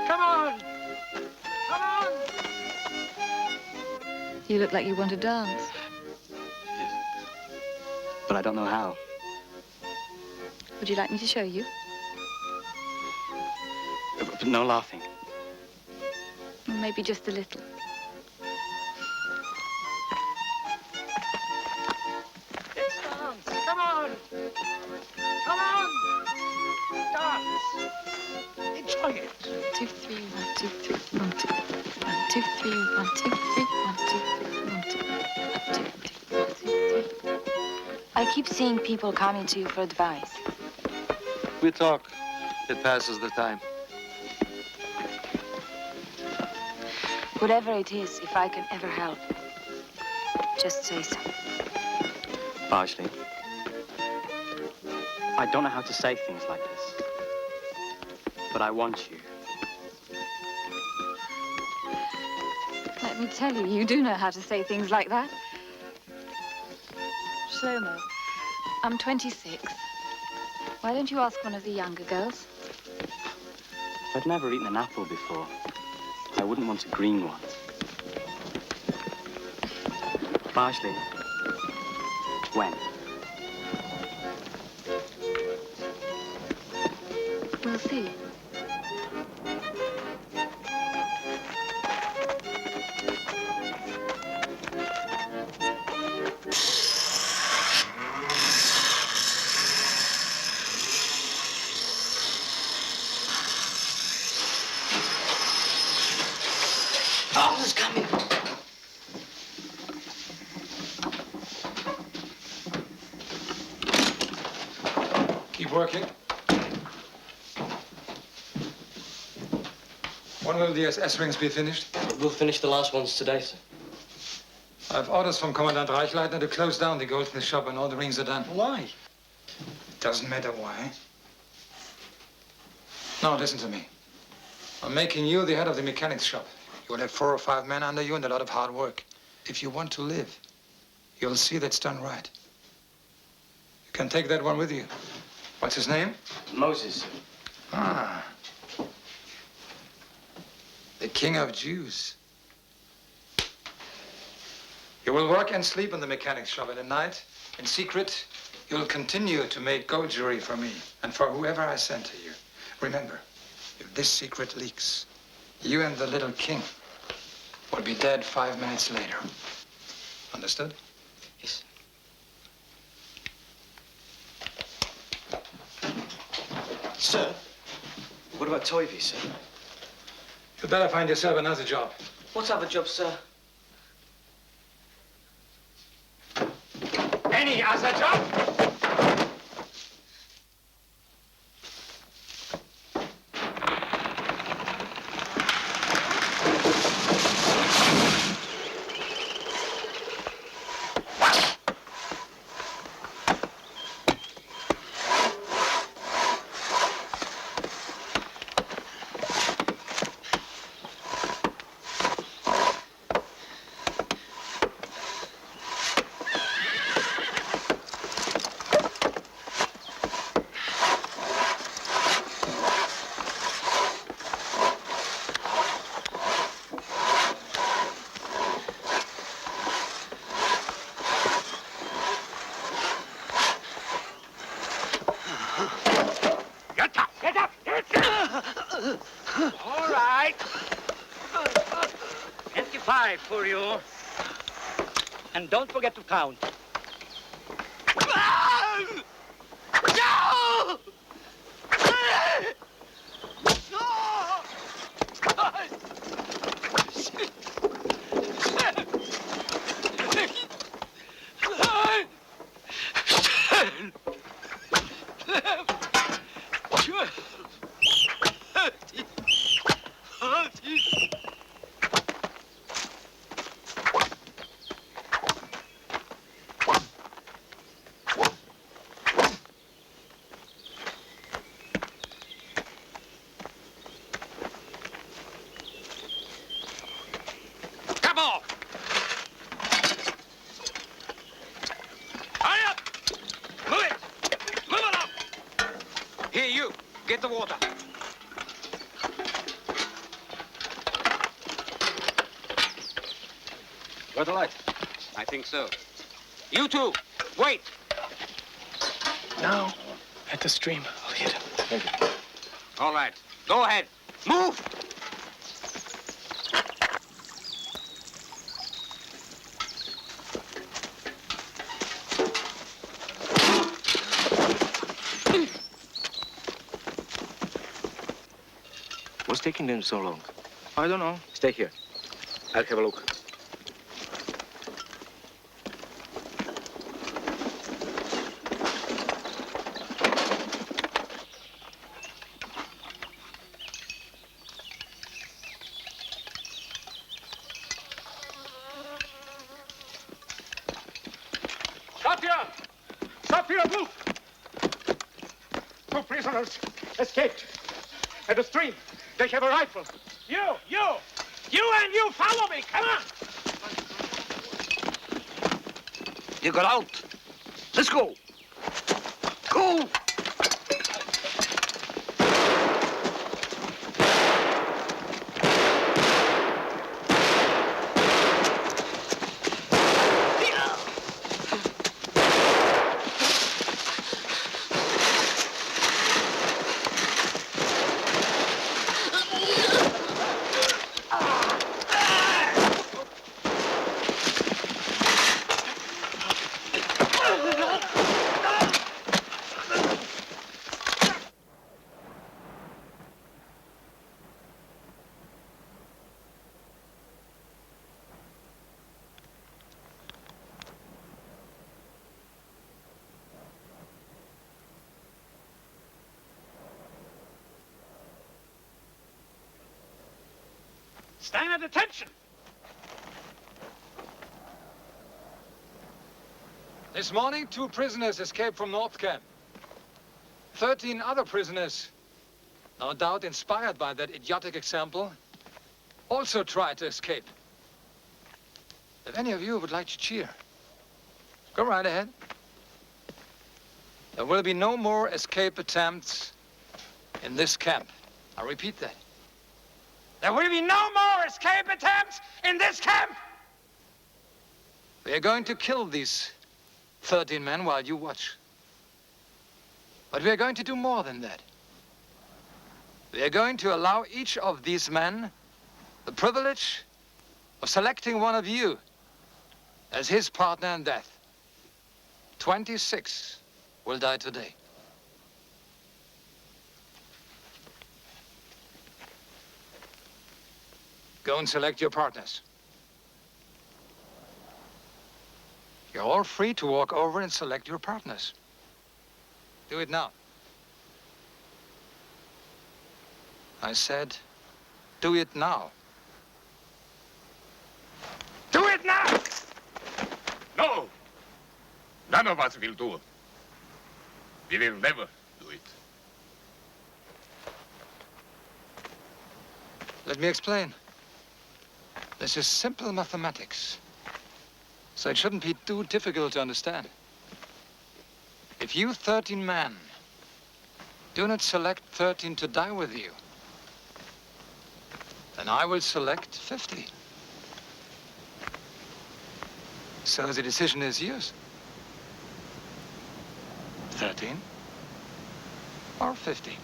S17: Come on. Come on.
S9: You look like you want to dance.
S18: But I don't know how.
S9: Would you like me to show you?
S18: But no laughing.
S9: Or maybe just a little.
S17: Let's dance. Come on. Come on. Dance. Enjoy it.
S9: 2, 3, 1, 2, 3, 1, 2, 1, 2, 3, 1, 2, 3, 1, 2, 3, 1, 2, 1, 2, 3, 1, 2, 3.
S7: I keep seeing people coming to you for advice.
S2: We talk. It passes the time.
S7: Whatever it is, if I can ever help, just say so.
S18: Barsley. I don't know how to say things like this. But I want you.
S9: Let me tell you, you do know how to say things like that. Shlomo, I'm 26. Why don't you ask one of the younger girls?
S18: I've never eaten an apple before. I wouldn't want a green one. Barsley,
S6: When?
S9: We'll see.
S21: Oh, it's coming.
S5: Keep working. When will the SS rings be finished?
S21: We'll finish the last ones today, sir.
S5: I have orders from Commandant Reichleitner to close down the goldsmith shop when all the rings are done.
S21: Why?
S5: Doesn't matter why. Now listen to me. I'm making you the head of the mechanics shop. You'll have 4 or 5 men under you and a lot of hard work. If you want to live, you'll see that's done right. You can take that one with you. What's his name?
S21: Moses.
S5: Ah. The King of Jews. You will work and sleep in the mechanics shop, and at night, in secret, you'll continue to make gold jewelry for me and for whoever I send to you. Remember, if this secret leaks, you and the little king will be dead 5 minutes later. Understood?
S21: Yes. Sir, what about Toivy, sir?
S5: You'd better find yourself another job.
S21: What other job, sir?
S5: Any other job?
S14: All right. 25 for you. And don't forget to count. Come on! Hurry up! Move it! Move along! Here, you. Get the water. Got a light? I think so. You two, wait.
S21: Now, at the stream, I'll hit him.
S16: Thank you.
S14: All right, go ahead. Move!
S3: What's taking them so long?
S2: I don't know.
S3: Stay here. I'll have a look.
S14: Stop here! Stop here, move! 2 prisoners escaped. At the stream, they have a rifle. You and you follow me, come on!
S21: You got out. Let's go. Go!
S5: Stand at attention! This morning, 2 prisoners escaped from North Camp. 13 other prisoners, no doubt inspired by that idiotic example, also tried to escape. If any of you would like to cheer, go right ahead. There will be no more escape attempts in this camp. I repeat that. There will be no more escape attempts in this camp! We are going to kill these 13 men while you watch. But we are going to do more than that. We are going to allow each of these men the privilege of selecting one of you as his partner in death. 26 will die today. Go and select your partners. You're all free to walk over and select your partners. Do it now. I said, do it now. Do it now!
S13: No! None of us will do it. We will never do it.
S5: Let me explain. This is simple mathematics, so it shouldn't be too difficult to understand. If you 13 men do not select 13 to die with you, then I will select 50. So the decision is yours. 13 or 50.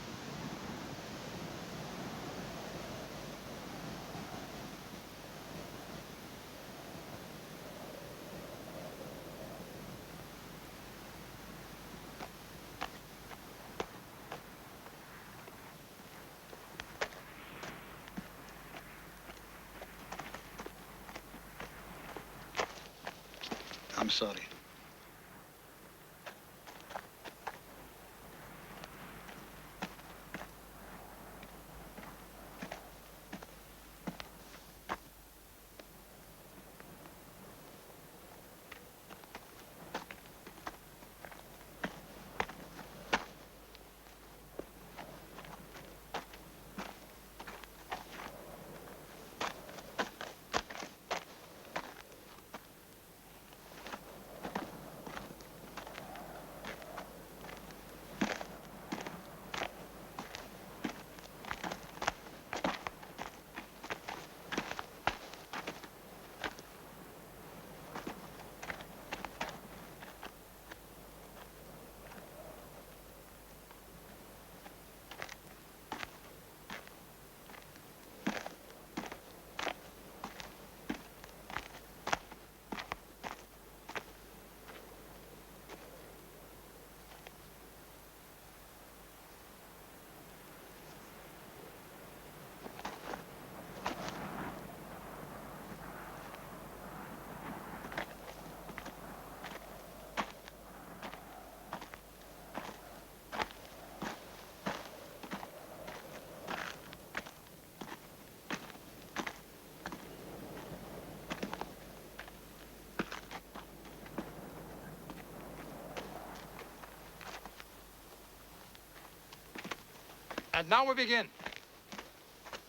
S22: I'm sorry.
S5: And now we begin.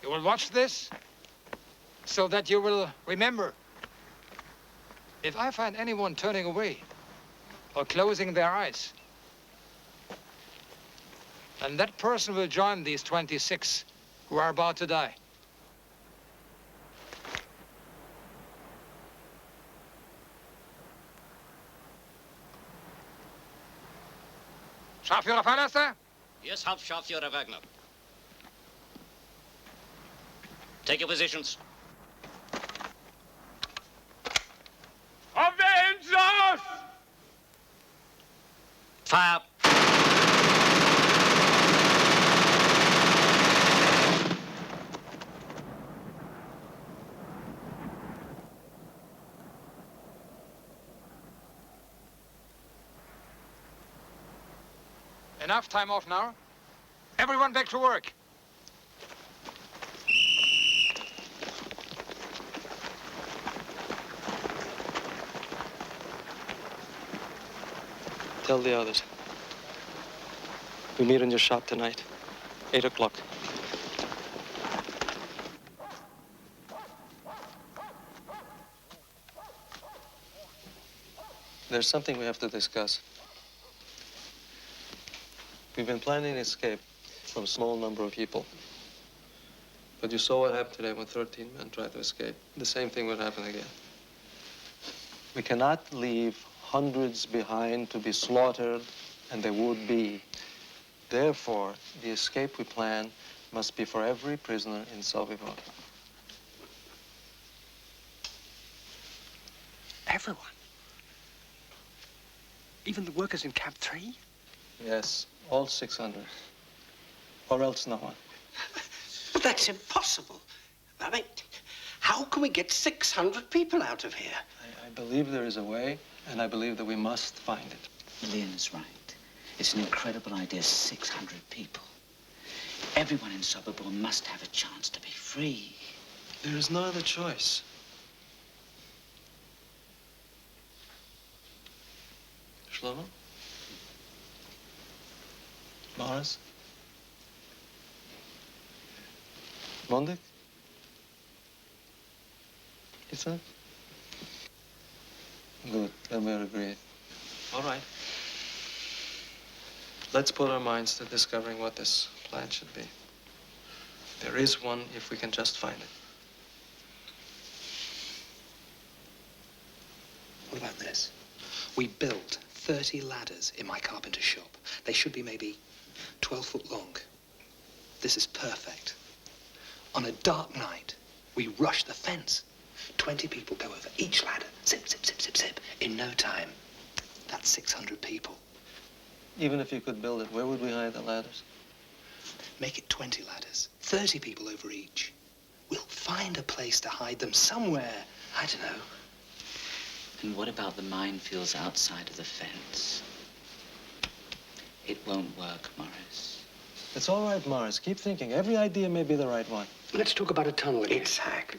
S5: You will watch this so that you will remember. If I find anyone turning away or closing their eyes, then that person will join these 26 who are about to die. Scharführer Finalizing?
S23: Yes, Hauptscharführer Wagner. Take your positions.
S13: Avengers!
S23: Fire!
S5: Enough time off now. Everyone back to work.
S2: Tell the others. We meet in your shop tonight, 8 o'clock. There's something we have to discuss. We've been planning an escape from a small number of people. But you saw what happened today when 13 men tried to escape. The same thing would happen again. We cannot leave hundreds behind to be slaughtered, and they would be. Therefore, the escape we plan must be for every prisoner in Sobibor.
S1: Everyone? Even the workers in Camp 3?
S2: Yes, all 600. Or else no one.
S17: But that's impossible. I mean, how can we get 600 people out of here?
S2: I believe there is a way, and I believe that we must find it.
S15: Leon is right. It's an incredible idea, 600 people. Everyone in Sobibor must have a chance to be free.
S2: There is no other choice. Shlomo? Morris? Mondik? Isaac? Good, then we're agreed. All right. Let's put our minds to discovering what this plan should be. There is one if we can just find it.
S1: What about this? We built 30 ladders in my carpenter's shop. They should be maybe 12 foot long. This is perfect. On a dark night, we rush the fence. 20 people go over each ladder. Zip, zip, zip, zip, zip. In no time. That's 600 people.
S2: Even if you could build it, where would we hide the ladders?
S1: Make it 20 ladders. 30 people over each. We'll find a place to hide them somewhere. I don't know.
S15: And what about the minefields outside of the fence? It won't work, Morris.
S2: It's all right, Morris. Keep thinking. Every idea may be the right one.
S17: Let's talk about a tunnel again. Itzhak,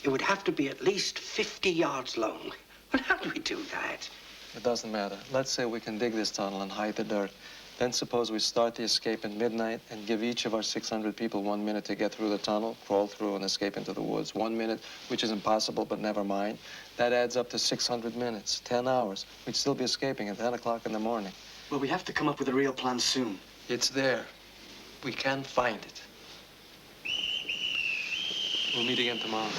S17: it would have to be at least 50 yards long. Well, how do we do that?
S2: It doesn't matter. Let's say we can dig this tunnel and hide the dirt. Then suppose we start the escape at midnight and give each of our 600 people 1 minute to get through the tunnel, crawl through, and escape into the woods. 1 minute, which is impossible, but never mind. That adds up to 600 minutes, 10 hours. We'd still be escaping at 10 o'clock in the morning.
S12: Well, we have to come up with a real plan soon.
S2: It's there. We can find it. We'll meet again tomorrow.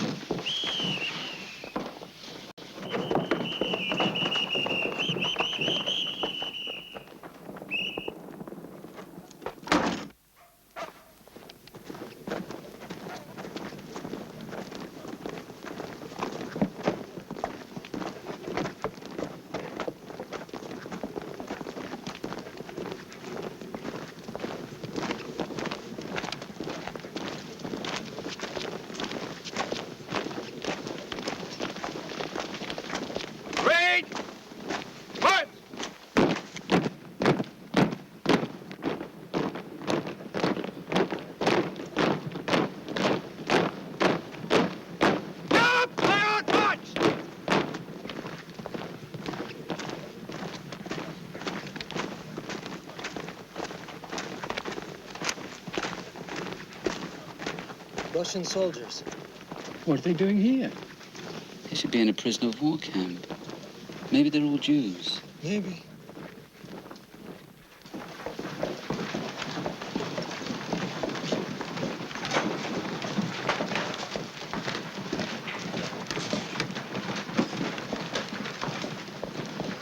S2: Russian soldiers.
S15: What are they doing here? They should be in a prisoner of war camp. Maybe they're all Jews.
S2: Maybe.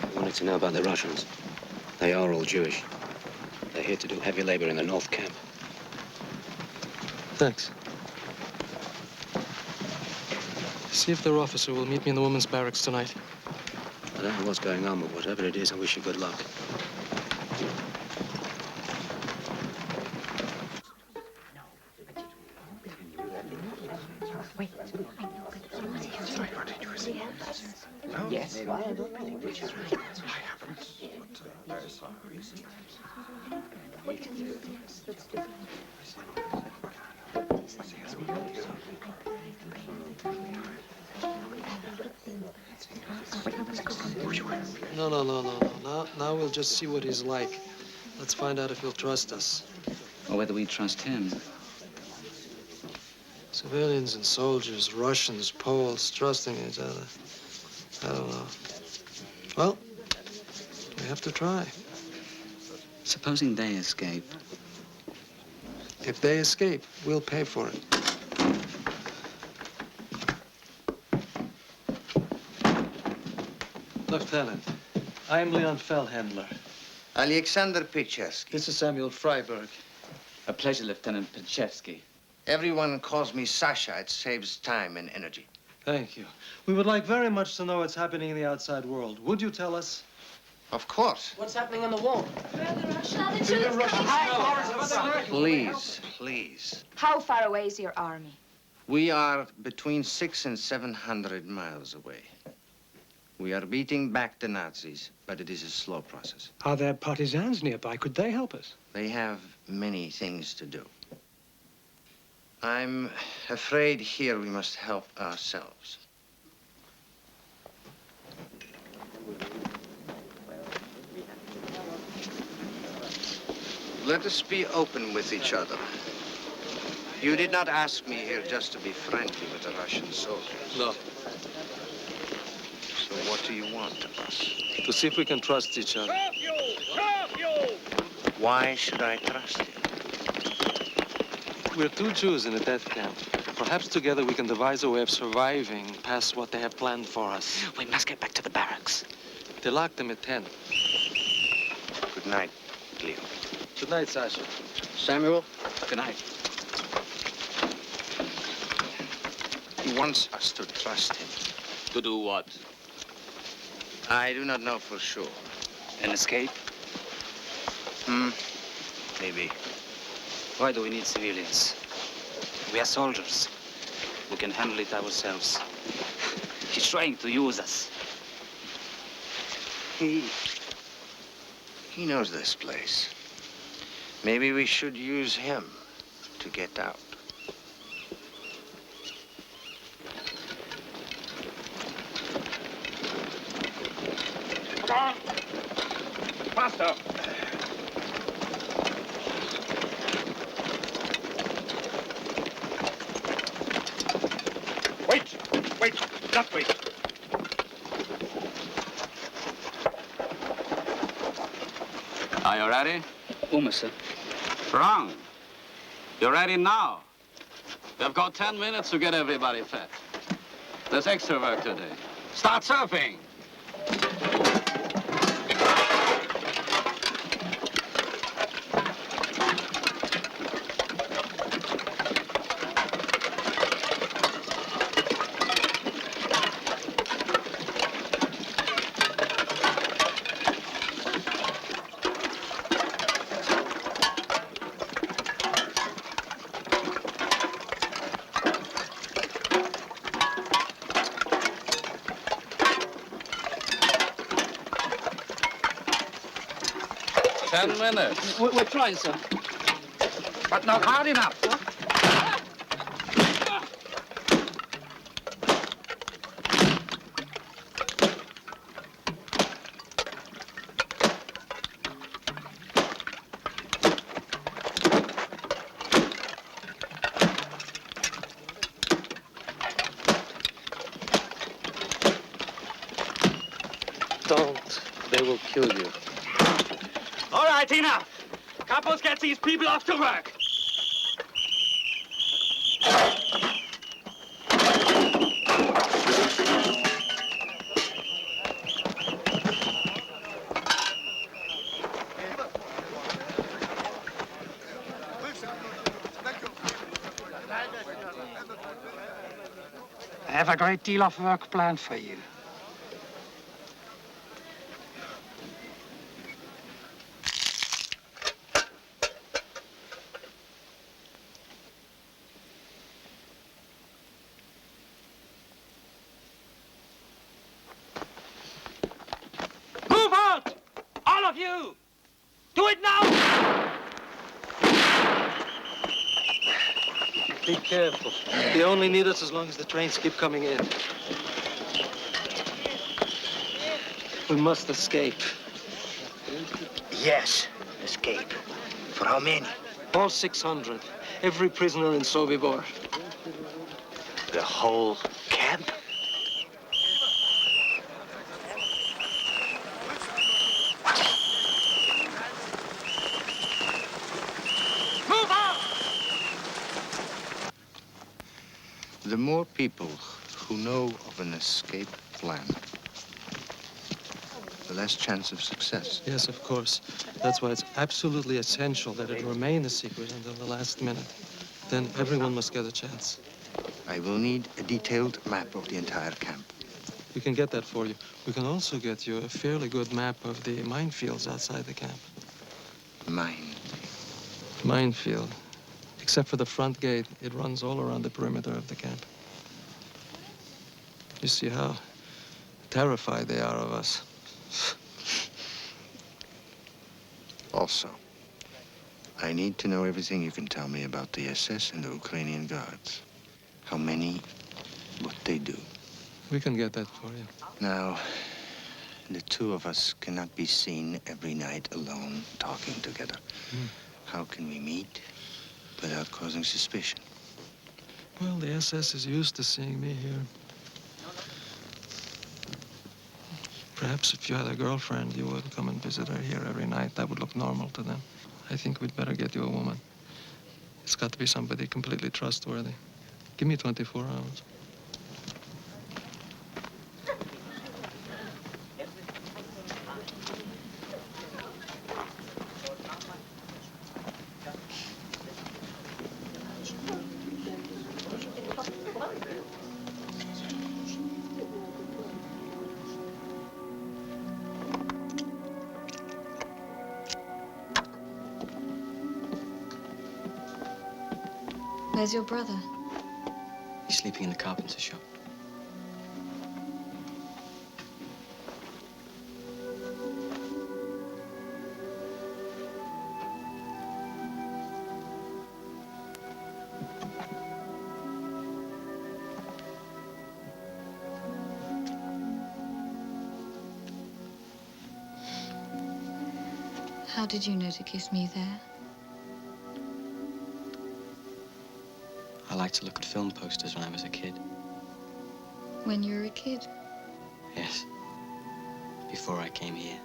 S3: I wanted to know about the Russians. They are all Jewish. They're here to do heavy labor in the North Camp.
S2: Thanks. See if their officer will meet me in the women's barracks tonight.
S3: I don't know what's going on, but whatever it is, I wish you good luck.
S17: Yes.
S20: Wait,
S2: No. Now we'll just see what he's like. Let's find out if he'll trust us.
S15: Or whether we trust him.
S2: Civilians and soldiers, Russians, Poles, trusting each other. I don't know. Well, we have to try.
S15: Supposing they escape.
S2: If they escape, we'll pay for it. Lieutenant, I'm Leon Feldhandler.
S4: Alexander Pechersky.
S2: This is Samuel Freiberg.
S15: A pleasure, Lieutenant Pachevsky.
S4: Everyone calls me Sasha. It saves time and energy.
S2: Thank you. We would like very much to know what's happening in the outside world. Would you tell us?
S4: Of course.
S8: What's happening on the wall?
S4: Please.
S20: How far away is your army?
S4: We are between 600 and 700 miles away. We are beating back the Nazis, but it is a slow process.
S18: Are there partisans nearby? Could they help us?
S4: They have many things to do. I'm afraid here we must help ourselves. Let us be open with each other. You did not ask me here just to be friendly with the Russian soldiers.
S2: No.
S4: So what do you want of us?
S2: To see if we can trust each other.
S4: Why should I trust you?
S2: We're two Jews in a death camp. Perhaps together we can devise a way of surviving past what they have planned for us.
S15: We must get back to the barracks.
S2: They locked them at 10.
S4: Good night, Leo.
S2: Good night, Sasha.
S4: Samuel?
S15: Good night.
S4: He wants us to trust him.
S23: To do what?
S4: I do not know for sure.
S15: An escape?
S4: Maybe.
S15: Why do we need civilians? We are soldiers. We can handle it ourselves. He's trying to use us.
S4: He knows this place. Maybe we should use him to get out.
S13: Come on! Faster! Wait, just wait.
S23: Are you ready?
S15: Uma, sir.
S23: Wrong. You're ready now. We've got 10 minutes to get everybody fed. There's extra work today. Start surfing. Minutes.
S8: We're trying, sir.
S23: But not hard enough.
S2: Don't. They will kill you.
S14: All right, enough. Campos, get these people off to work. I have a great deal of work planned for you. You! Do it now!
S2: Be careful. They only need us as long as the trains keep coming in. We must escape.
S17: Yes, escape. For how many?
S2: All 600. Every prisoner in Sobibor.
S17: The whole camp?
S5: Move out!
S4: The more people who know of an escape plan, the less chance of success.
S2: Yes, of course. That's why it's absolutely essential that it remain a secret until the last minute. Then everyone must get a chance.
S4: I will need a detailed map of the entire camp.
S2: We can get that for you. We can also get you a fairly good map of the minefields outside the camp. Minefield. Except for the front gate, it runs all around the perimeter of the camp. You see how terrified they are of us.
S4: Also, I need to know everything you can tell me about the SS and the Ukrainian guards. How many, what they do.
S2: We can get that for you.
S4: Now, the two of us cannot be seen every night alone talking together. How can we meet without causing suspicion?
S2: Well, the SS is used to seeing me here. Perhaps if you had a girlfriend, you would come and visit her here every night. That would look normal to them. I think we'd better get you a woman. It's got to be somebody completely trustworthy. Give me 24 hours.
S9: Where's your brother?
S21: He's sleeping in the carpenter's shop.
S9: How did you know to kiss me there?
S21: I liked to look at film posters when I was a kid.
S9: When you were a kid?
S21: Yes. Before I came here.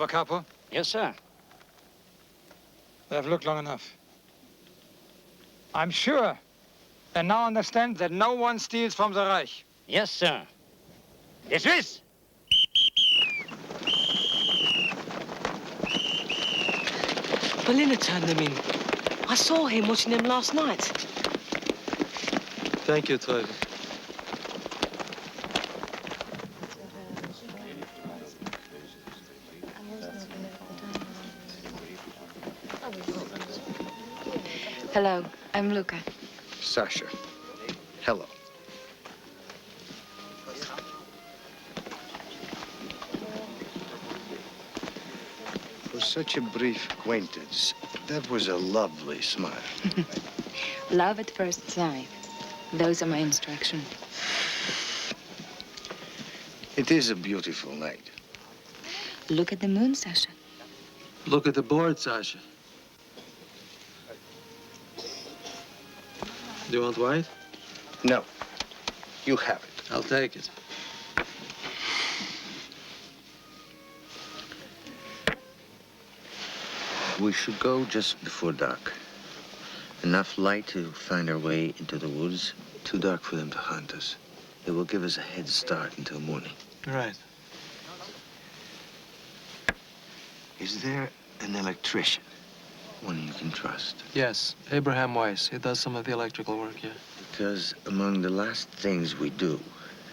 S5: Capo?
S17: Yes, sir.
S5: I've looked long enough. I'm sure and now understand that no one steals from the Reich.
S17: Yes, sir. Dismiss!
S8: Berliner turned them in. I saw him watching them last night.
S2: Thank you, Toivo.
S11: Hello, I'm Luca.
S16: Sasha. Hello. For such a brief acquaintance, that was a lovely smile.
S20: Love at first sight. Those are my instructions.
S16: It is a beautiful night.
S20: Look at the moon, Sasha.
S2: Look at the board, Sasha. Do you want white?
S16: No. You have it.
S2: I'll take it.
S4: We should go just before dark. Enough light to find our way into the woods. Too dark for them to hunt us. It will give us a head start until morning.
S2: Right.
S4: Is there an electrician? One you can trust?
S2: Yes, Abraham Weiss. He does some of the electrical work here.
S4: Because among the last things we do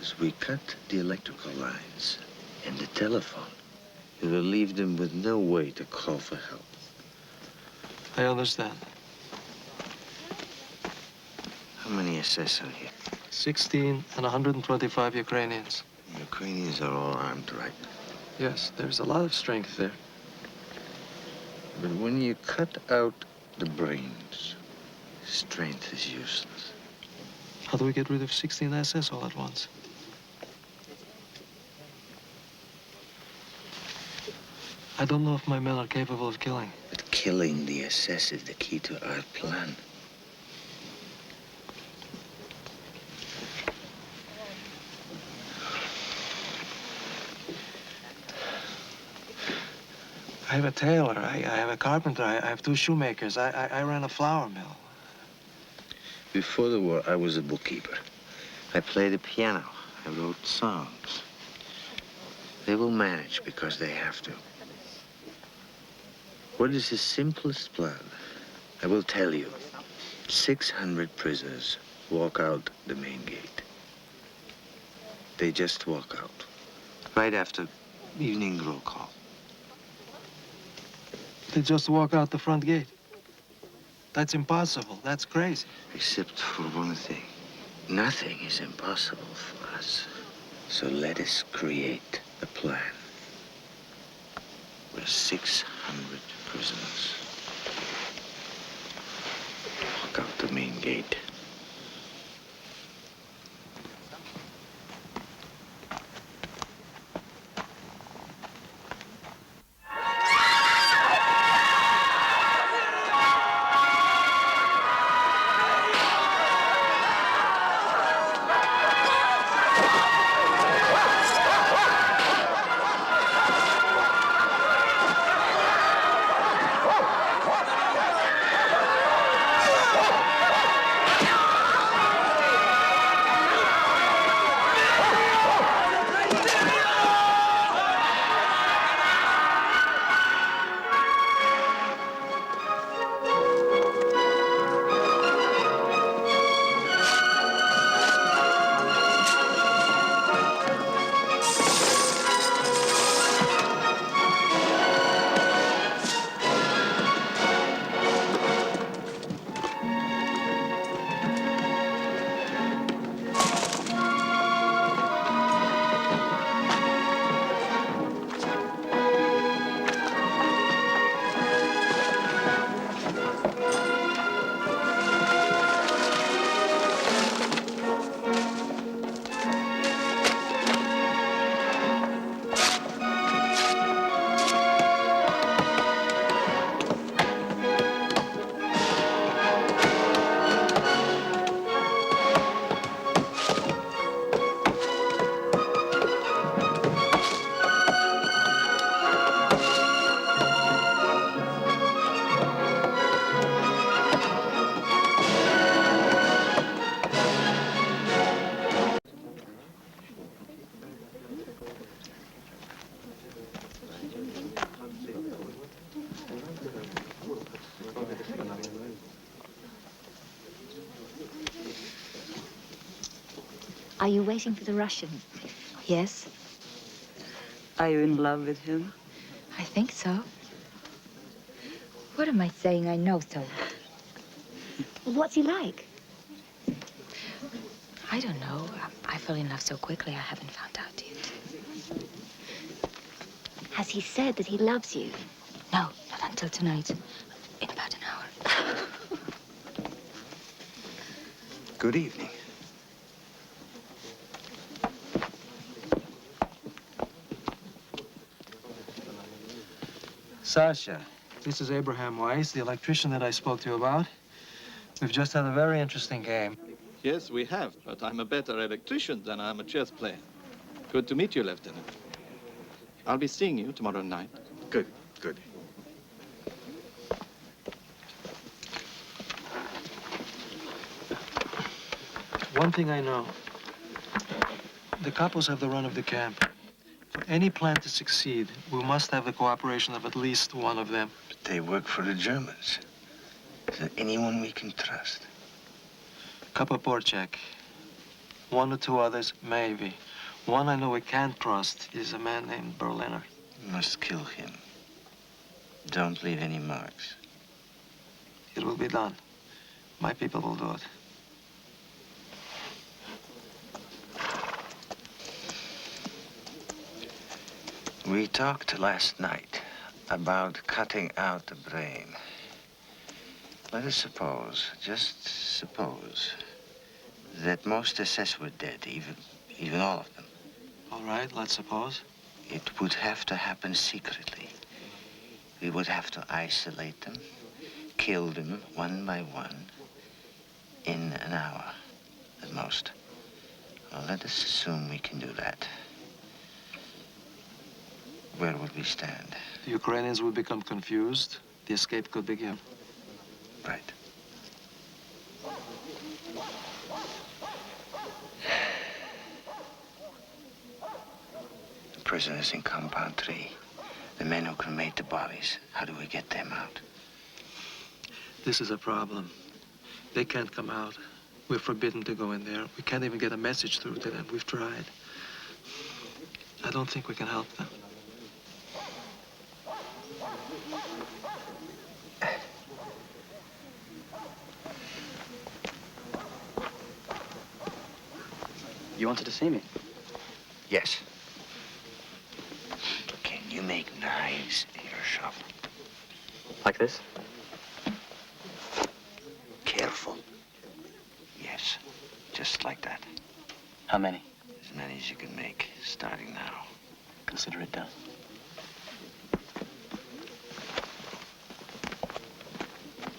S4: is we cut the electrical lines and the telephone. It will leave them with no way to call for help.
S2: I understand.
S4: How many SS are here?
S2: 16 and 125 Ukrainians.
S4: The Ukrainians are all armed, right?
S2: Yes, there's a lot of strength there.
S4: But when you cut out the brains, strength is useless.
S2: How do we get rid of 16 SS all at once? I don't know if my men are capable of killing.
S4: But killing the SS is the key to our plan.
S2: I have a tailor, I have a carpenter, I have 2 shoemakers, I ran a flour mill.
S4: Before the war, I was a bookkeeper. I played the piano. I wrote songs. They will manage because they have to. What is the simplest plan? I will tell you. 600 prisoners walk out the main gate. They just walk out. Right after evening roll call.
S2: They just walk out the front gate. That's impossible. That's crazy.
S4: Except for one thing. Nothing is impossible for us. So let us create a plan. Where 600 prisoners walk out the main gate.
S20: Are you waiting for the Russian? Yes.
S11: Are you in love with him?
S20: I think so. What am I saying? I know so. What's he like? I don't know. I fell in love so quickly, I haven't found out yet.
S10: Has he said that he loves you?
S20: No, not until tonight. In about an hour.
S4: Good evening.
S2: Sasha, this is Abraham Weiss, the electrician that I spoke to you about. We've just had a very interesting game.
S19: Yes, we have, but I'm a better electrician than I'm a chess player. Good to meet you, Lieutenant. I'll be seeing you tomorrow night.
S4: Good, good.
S2: One thing I know. The capos have the run of the camp. For any plan to succeed, we must have the cooperation of at least one of them.
S4: But they work for the Germans. Is there anyone we can trust?
S2: Capo Porcek. One or two others, maybe. One I know we can't trust is a man named Berliner.
S4: We must kill him. Don't leave any marks.
S2: It will be done. My people will do it.
S4: We talked last night about cutting out the brain. Let us suppose, just suppose, that most SS were dead, even all of them.
S2: All right, let's suppose.
S4: It would have to happen secretly. We would have to isolate them, kill them one by one, in an hour at most. Well, let us assume we can do that. Where would we stand?
S2: The Ukrainians would become confused. The escape could begin.
S4: Right. The prisoners in Compound 3. The men who cremate the bodies. How do we get them out?
S2: This is a problem. They can't come out. We're forbidden to go in there. We can't even get a message through to them. We've tried. I don't think we can help them.
S18: You wanted to see me?
S4: Yes. Can you make knives in your shop?
S18: Like this?
S4: Careful. Yes, just like that.
S18: How many?
S4: As many as you can make, starting now.
S18: Consider it done.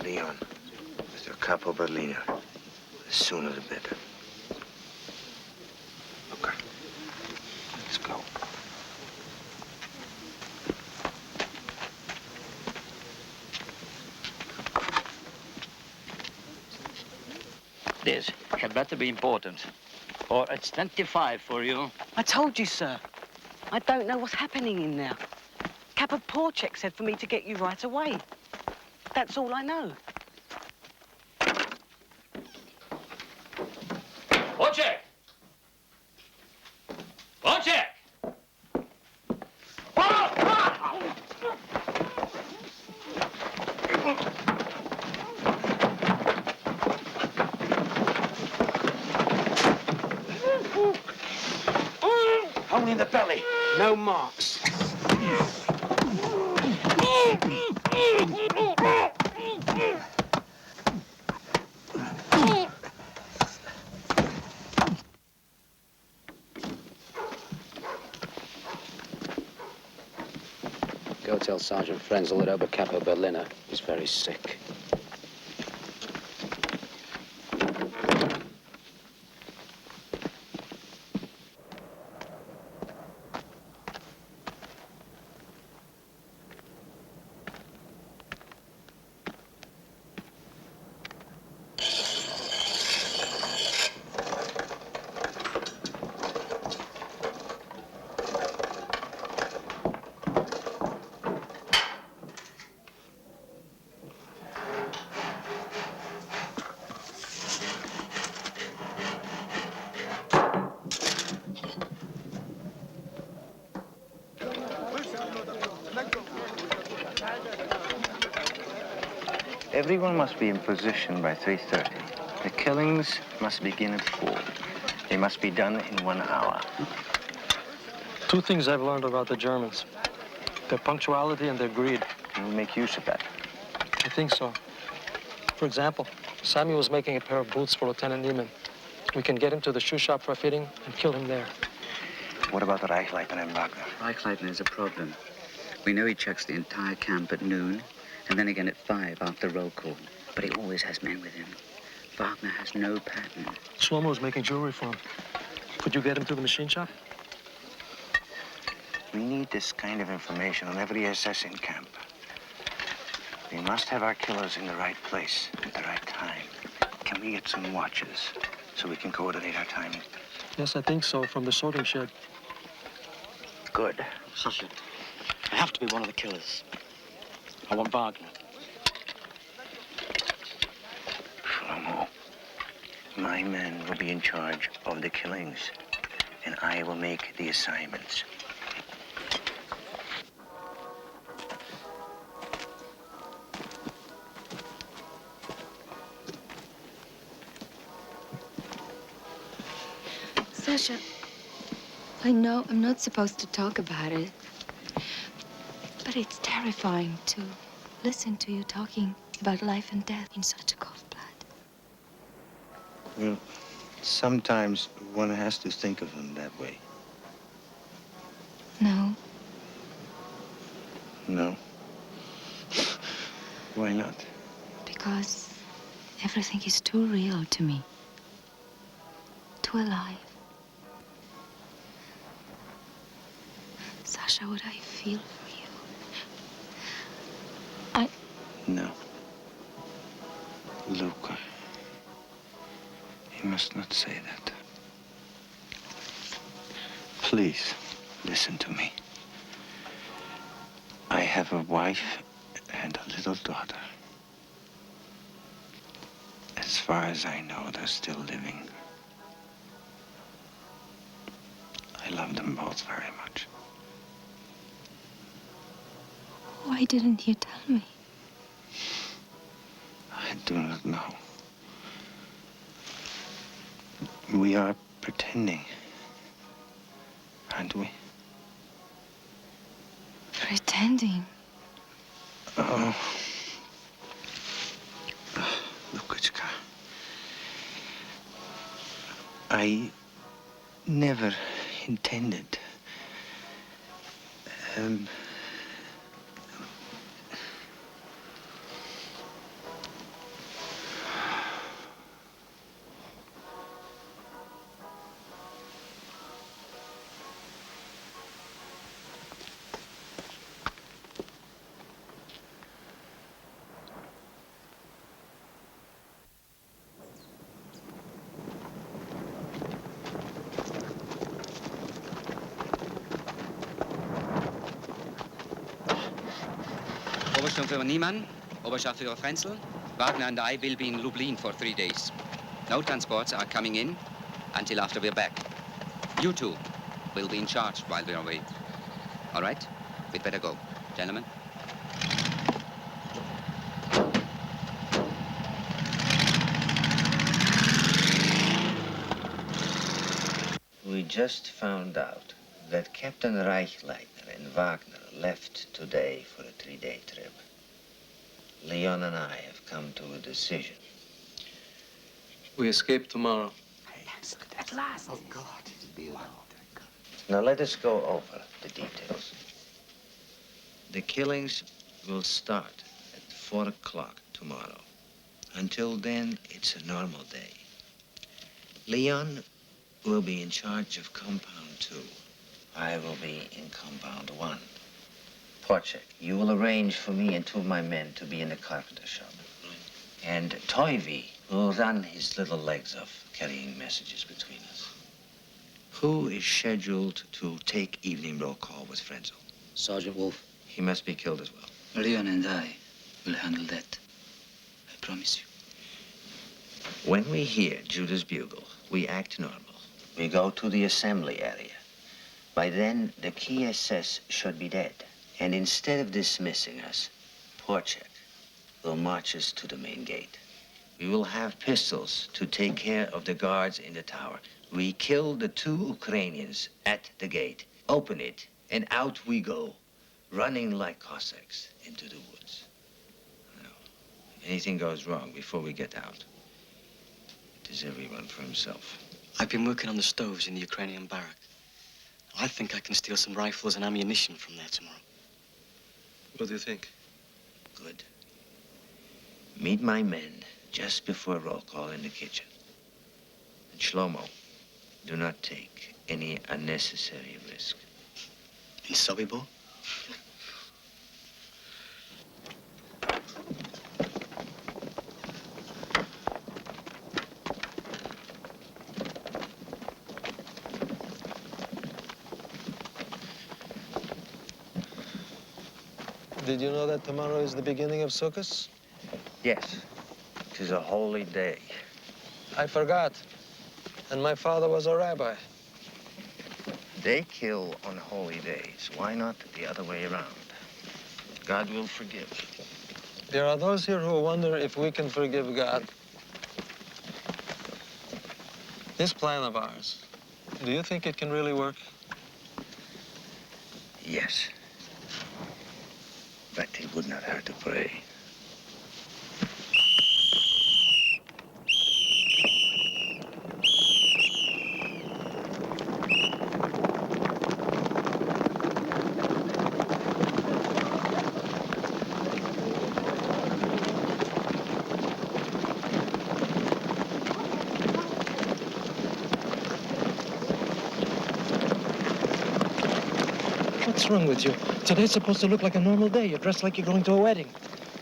S4: Leon, Mr. Capo Berliner. The sooner the better. Okay. Let's go.
S17: This had better be important, or it's 25 for you.
S12: I told you, sir. I don't know what's happening in there. Kappa Porcek said for me to get you right away. That's all I know.
S23: Porcek! Porcek!
S17: Only in the belly. No marks.
S3: Go tell Sergeant Frenzel that Oberkapo Berliner is very sick.
S4: Everyone must be in position by 3:30. The killings must begin at 4. They must be done in 1 hour.
S2: Two things I've learned about the Germans. Their punctuality and their greed.
S4: We'll make use of that.
S2: I think so. For example, Samuel was making a pair of boots for Lieutenant Niemann. We can get him to the shoe shop for a fitting and kill him there.
S4: What about the Reichleiter and Wagner?
S15: Reichleitner is a problem. We know he checks the entire camp at noon, and then again at 5 after roll call. But he always has men with him. Wagner has no pattern.
S2: Shlomo's making jewelry for him. Could you get him to the machine shop?
S4: We need this kind of information on every SS in camp. We must have our killers in the right place at the right time. Can we get some watches so we can coordinate our timing?
S2: Yes, I think so, from the sorting shed.
S4: Good.
S12: Sasha, I have to be one of the killers. I want Wagner.
S4: Shlomo, my men will be in charge of the killings, and I will make the assignments.
S20: Sasha, I know I'm not supposed to talk about it, but it's terrifying to listen to you talking about life and death in such a cold blood.
S4: Well, sometimes one has to think of them that way.
S20: No,
S4: No? Why not?
S20: because everything is too real to me, too alive. Sasha, what I feel for you.
S4: No. Luca, you must not say that. Please, listen to me. I have a wife and a little daughter. As far as I know, they're still living. I love them both very much.
S20: Why didn't you tell me?
S4: I do not know. We are pretending, aren't we?
S20: Pretending.
S4: Oh. Lukichka. I never intended.
S6: Obersturmführer Niemann, Obersturmführer Frenzel, Wagner and I will be in Lublin for 3 days. No transports are coming in until after we're back. You two will be in charge while we're away. All right? We'd better go. Gentlemen?
S4: We just found out that Captain Reichleiter and Wagner left today for a 3-day trip. Leon and I have come to a decision.
S2: We escape tomorrow.
S21: At last.
S4: Oh, God. Now let us go over the details. The killings will start at 4 o'clock tomorrow. Until then, it's a normal day. Leon will be in charge of Compound 2. I will be in Compound 1. Porchek, you will arrange for me and 2 of my men to be in the carpenter shop. And Toivy will run his little legs off carrying messages between us. Who is scheduled to take evening roll call with Frenzel?
S15: Sergeant Wolf.
S4: He must be killed as well.
S15: Leon and I will handle that. I promise you.
S4: When we hear Judah's bugle, we act normal. We go to the assembly area. By then, the key SS should be dead. And instead of dismissing us, Porchek will march us to the main gate. We will have pistols to take care of the guards in the tower. We kill the 2 Ukrainians at the gate, open it, and out we go, running like Cossacks into the woods. Now, if anything goes wrong before we get out, it is everyone for himself.
S12: I've been working on the stoves in the Ukrainian barrack. I think I can steal some rifles and ammunition from there tomorrow.
S2: What do you think?
S4: Good. Meet my men just before roll call in the kitchen. And Shlomo, do not take any unnecessary risk.
S12: In Sobibor?
S2: Did you know that tomorrow is the beginning of Sukkot?
S4: Yes. It is a holy day.
S2: I forgot. And my father was a rabbi.
S4: They kill on holy days. Why not the other way around? God will forgive.
S2: There are those here who wonder if we can forgive God. This plan of ours, do you think it can really work?
S4: Yes. But it would not hurt to pray.
S2: What's wrong with you? Today's supposed to look like a normal day. You're dressed like you're going to a wedding.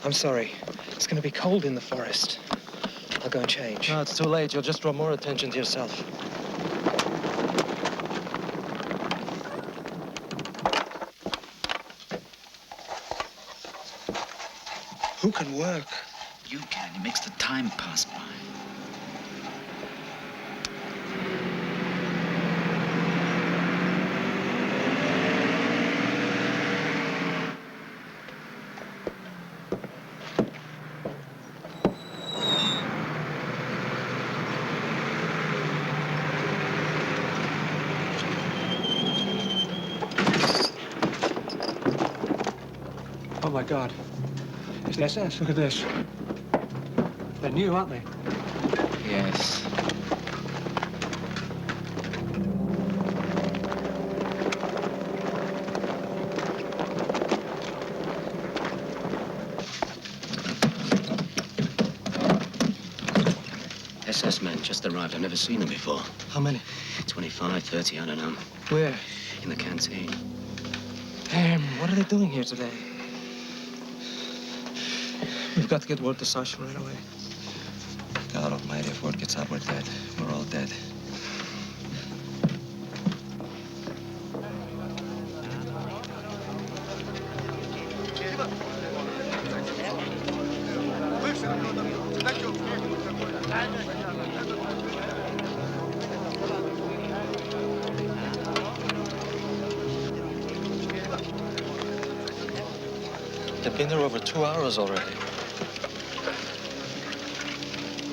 S18: I'm sorry. It's going to be cold in the forest. I'll go and change.
S2: No, it's too late. You'll just draw more attention to yourself.
S18: Who can work?
S15: You can. It makes the time pass by.
S18: Oh, my God. It's the SS. Look at this. They're new, aren't they?
S15: Yes.
S3: SS men just arrived. I've never seen them before.
S18: How many?
S3: 25, 30, I don't know.
S18: Where?
S3: In the canteen.
S2: Damn, what are they doing here today? We've got to get word to Sasha right away.
S4: God almighty, if word gets out, we're dead. We're all dead.
S2: They've been there over 2 hours already.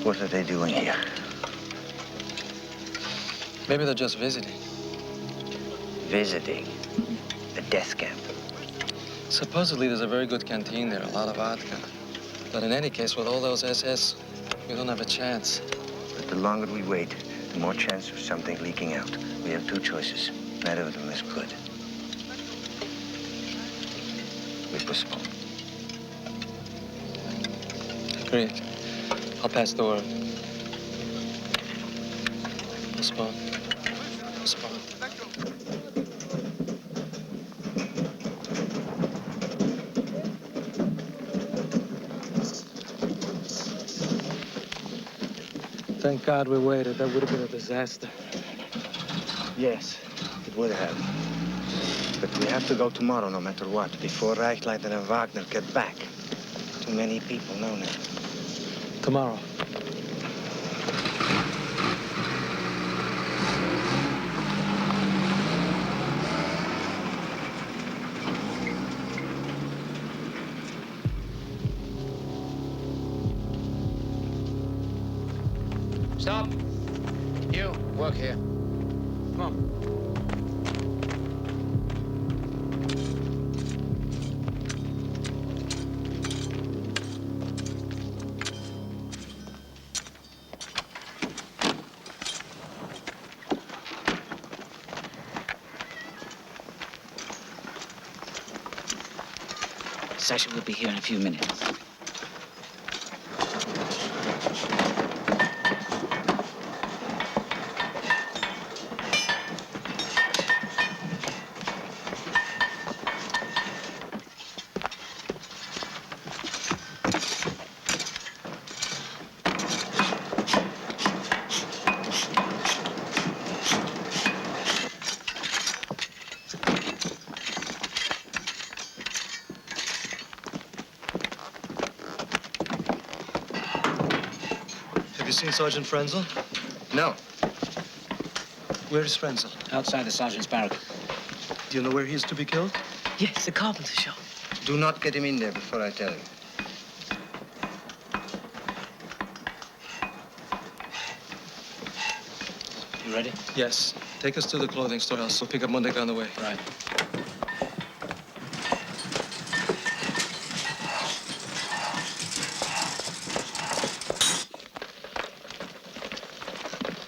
S4: What are they doing here?
S2: Maybe they're just visiting.
S4: Visiting. A death camp.
S2: Supposedly there's a very good canteen there, a lot of vodka. But in any case, with all those SS, we don't have a chance.
S4: But the longer we wait, the more chance of something leaking out. We have 2 choices. Neither of them is good. We postpone.
S2: Agreed. I'll pass the word. Postpone. Postpone. Thank God we waited. That would have been a disaster.
S4: Yes, it would have. But we have to go tomorrow, no matter what, before Reichleiter and Wagner get back. Too many people know now.
S2: Tomorrow.
S6: Stop.
S16: You, work here.
S5: Come on.
S15: Sasha will be here in a few minutes.
S18: Have you seen Sergeant Frenzel?
S3: No.
S18: Where is Frenzel?
S3: Outside the sergeant's barrack.
S18: Do you know where he is to be killed?
S8: Yes, the carpenter shop.
S3: Do not get him in there before I tell you. You ready?
S18: Yes. Take us to the clothing store. I'll pick up Monday on the way.
S3: Right.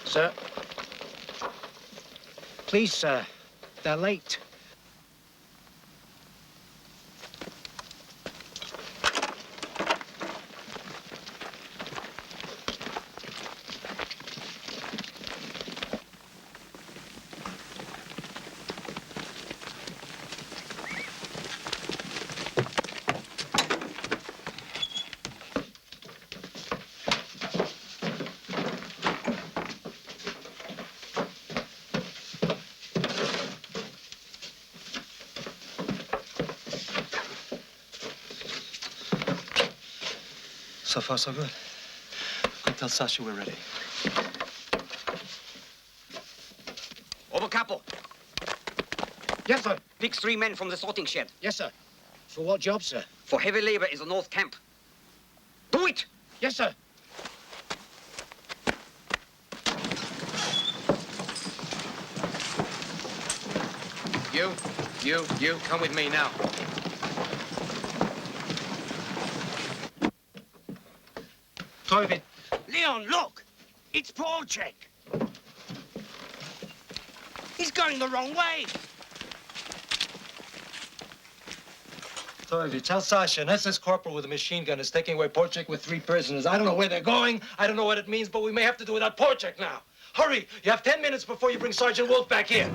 S3: Sir? Please, sir. They're late.
S18: So far, so good. Go tell Sasha we're ready.
S1: Oberkapo.
S16: Yes, sir.
S1: Pick 3 men from the sorting shed.
S16: Yes, sir. For what job, sir?
S1: For heavy labor in the North Camp. Do it!
S16: Yes, sir. You, come with me now.
S1: Toivin. Leon, look! It's Porchek. He's going the wrong way.
S18: Toivi, tell Sasha an SS corporal with a machine gun is taking away Porchek with 3 prisoners. I don't know where they're going. I don't know what it means, but we may have to do without Porchek now. Hurry! You have 10 minutes before you bring Sergeant Wolf back here.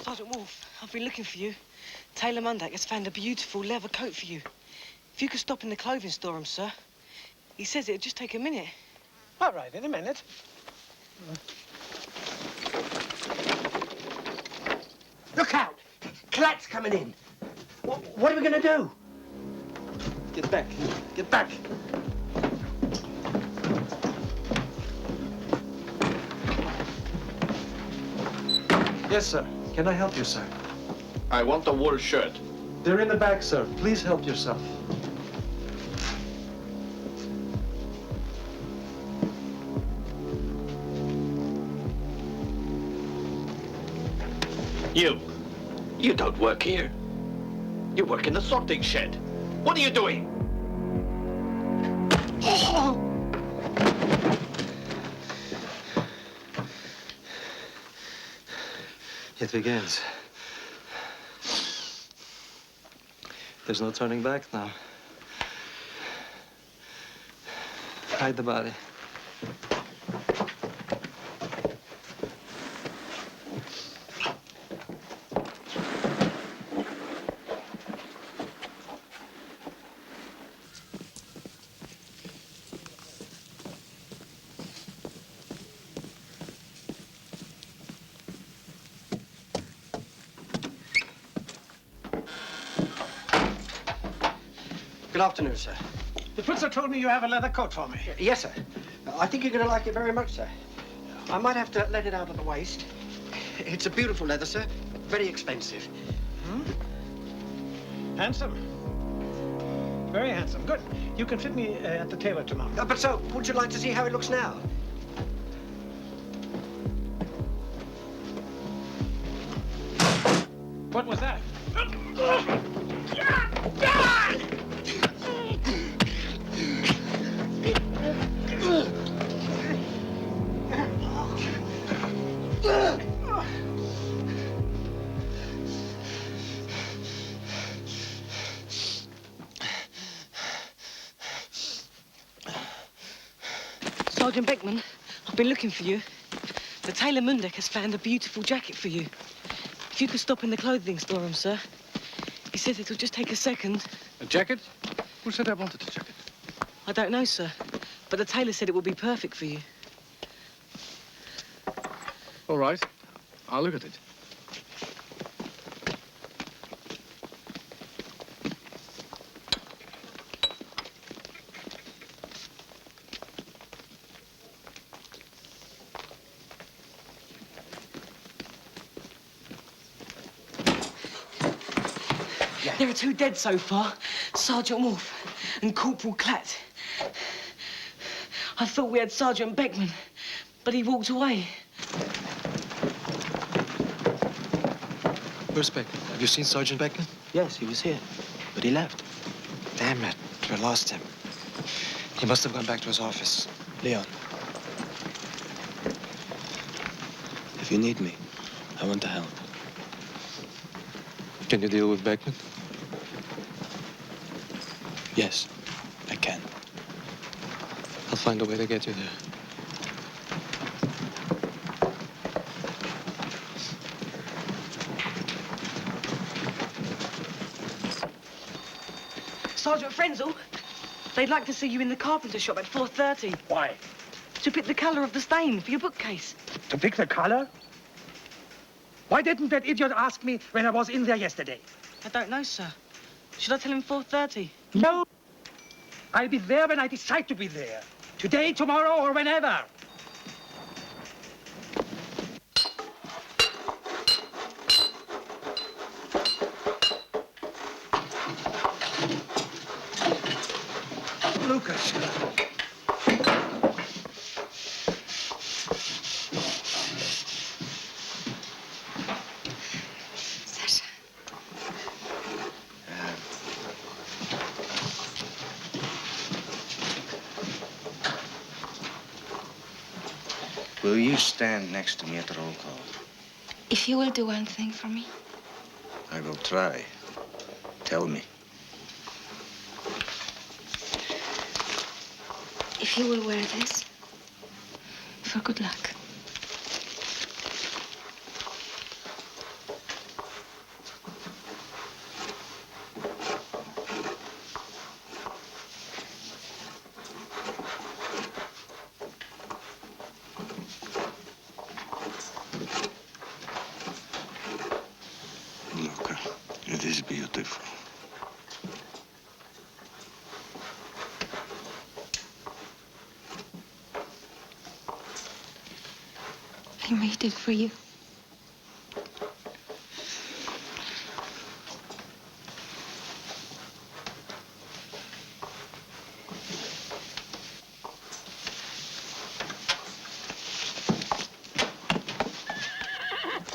S11: Sergeant Wolf, I've been looking for you. Taylor Mundak has found a beautiful leather coat for you. If you could stop in the clothing store, sir. He says it'd just take a minute.
S14: All right, in a minute.
S1: Look out! Clat's coming in. What are we going to do?
S18: Get back. Get back. Yes, sir. Can I help you, sir?
S13: I want a wool shirt.
S18: They're in the back, sir. Please help yourself.
S13: You don't work here. You work in the sorting shed. What are you doing?
S2: It begins. There's no turning back now. Hide the body.
S12: Good afternoon, sir.
S14: The Prince told me you have a leather coat for me.
S12: Yes, sir. I think you're going to like it very much, sir. I might have to let it out of the waist. It's a beautiful leather, sir. Very expensive.
S14: Handsome. Very handsome. Good. You can fit me at the tailor tomorrow.
S1: But so, would you like to see how it looks now?
S14: What was that?
S11: Sergeant Beckman, I've been looking for you. The tailor Mundek has found a beautiful jacket for you. If you could stop in the clothing store, sir. He says it'll just take a second.
S19: A jacket? Who said I wanted a jacket?
S11: I don't know, sir. But the tailor said it would be perfect for you.
S19: All right. I'll look at it.
S11: There are 2 dead so far, Sergeant Wolf and Corporal Klatt. I thought we had Sergeant Beckman, but he walked away.
S2: Where's Beckman? Have you seen Sergeant Beckman?
S4: Yes, he was here, but he left.
S2: Damn it, we lost him. He must have gone back to his office.
S4: Leon, if you need me, I want to help.
S2: Can you deal with Beckman?
S4: Yes, I can.
S2: I'll find a way to get you there.
S11: Sergeant Frenzel, they'd like to see you in the carpenter shop at 4:30.
S14: Why?
S11: To pick the colour of the stain for your bookcase.
S14: To pick the color? Why didn't that idiot ask me when I was in there yesterday?
S11: I don't know, sir. Should I tell him 4:30?
S14: No. I'll be there when I decide to be there. Today, tomorrow, or whenever. Lucas.
S20: Sasha.
S4: Will you stand next to me at the roll call?
S20: If you will do one thing for me.
S4: I will try. Tell me.
S20: If you will wear this, for good luck.
S4: Luca, it is beautiful.
S20: I made it for you.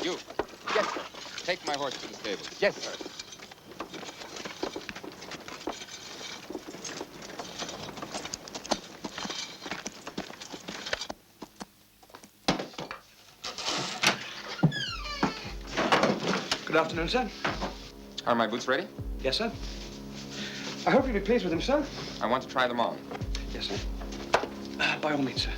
S23: You. Yes, sir. Take my horse to the stable. Yes, sir.
S14: Good afternoon, sir.
S23: Are my boots ready?
S14: Yes, sir. I hope you'll be pleased with them, sir.
S23: I want to try them on.
S14: Yes, sir. By all means, sir.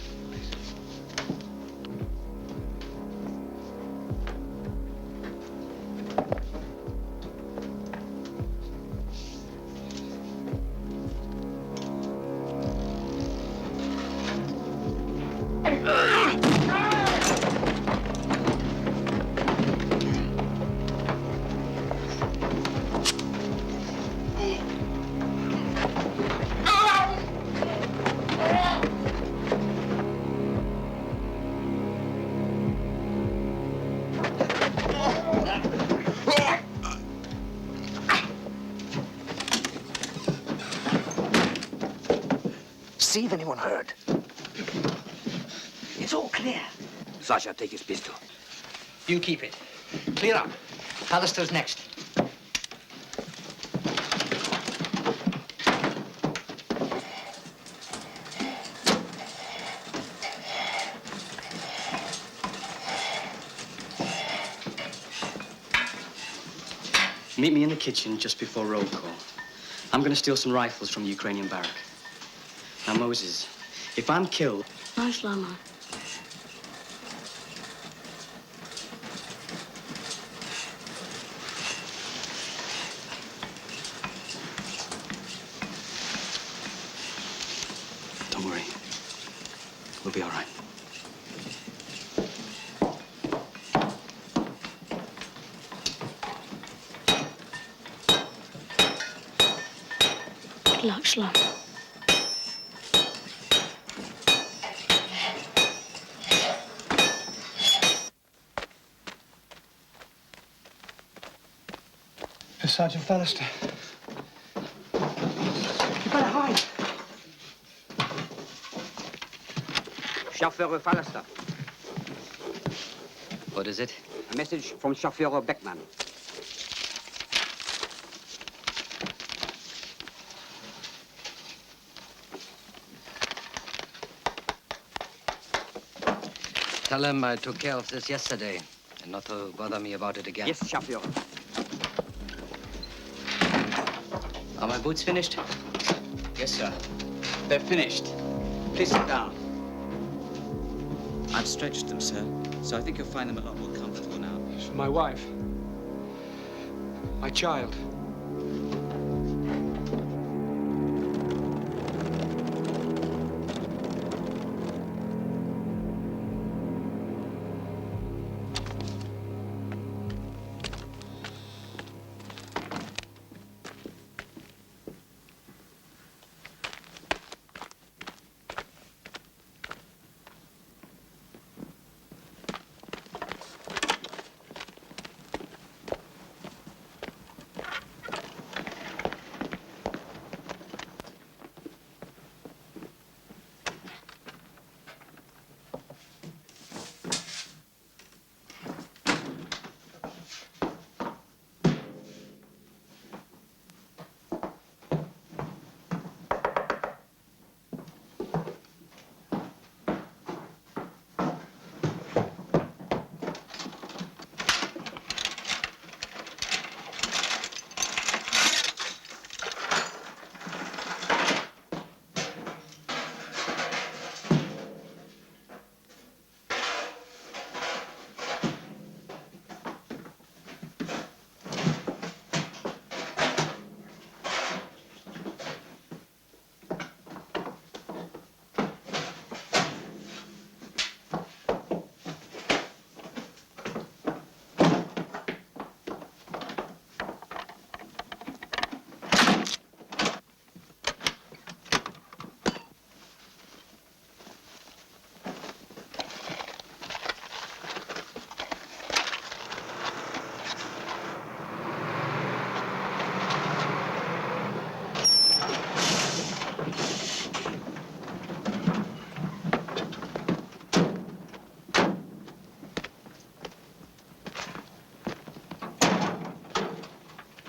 S17: see if anyone heard. It's all clear. Sasha, take his pistol.
S15: You keep it. Clear up. Pallister's next.
S7: Meet me in the kitchen just before roll call. I'm going to steal some rifles from the Ukrainian barrack. Now, Moses, if I'm killed...
S10: Nice, Lama.
S7: Don't worry. We'll be all right.
S10: Good luck, Shlom.
S12: Sergeant Fallister. You better hide.
S6: Chauffeur Fallister.
S15: What is it?
S6: A message from Chauffeur Beckman.
S15: Tell him I took care of this yesterday, and not to bother me about it again.
S6: Yes, Chauffeur.
S15: Are my boots finished? Yes, sir. They're finished. Please sit down.
S7: I've stretched them, sir, so I think you'll find them a lot more comfortable now.
S12: It's for my wife. My child.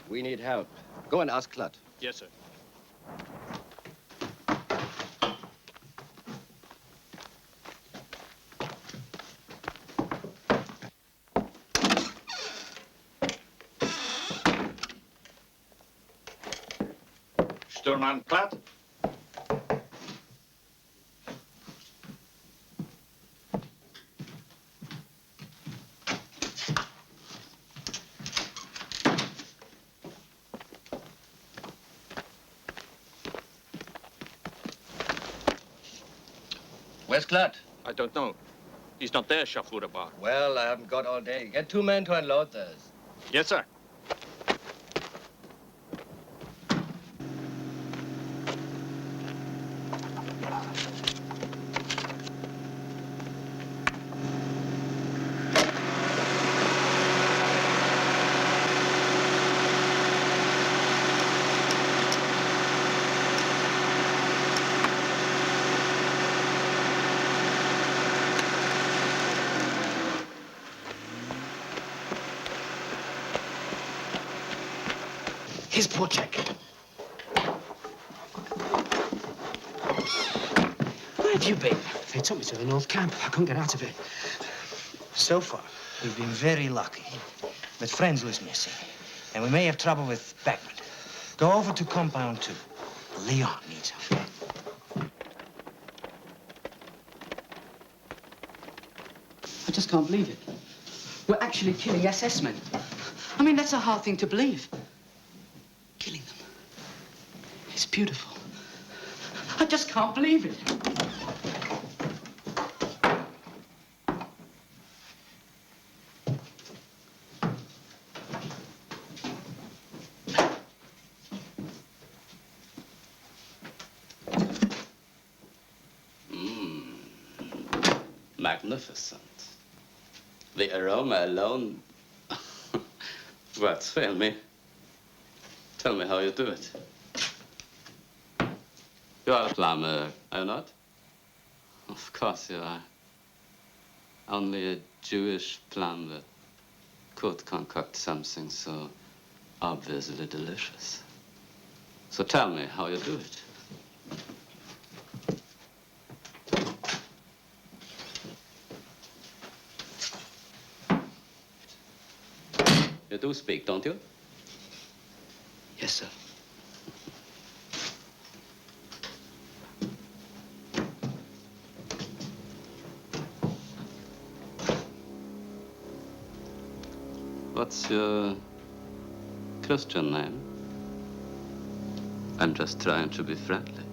S3: We need help. Go and ask Klut.
S19: Yes, sir.
S13: Sturman Klut?
S3: Where's Klut?
S19: I don't know. He's not there, Chauffeur Bar.
S3: Well, I haven't got all day. Get 2 men to unload those.
S19: Yes, sir.
S17: Here's Porchek. Where have you been?
S12: They took me to the North Camp. I couldn't get out of it. So far, we've been very lucky. But Frenzel is missing. And we may have trouble with Beckman. Go over to Compound 2. Leon needs help.
S15: I just can't believe it. We're actually killing SS men. I mean, that's a hard thing to believe. Killing them. It's beautiful. I just can't believe it.
S23: Magnificent. The aroma alone. What, tell me. Tell me how you do it. You are a plumber, are you not? Of course you are. Only a Jewish plumber could concoct something so obviously delicious. So tell me how you do it. You do speak, don't you?
S15: Yes, sir.
S23: What's your Christian name? I'm just trying to be friendly.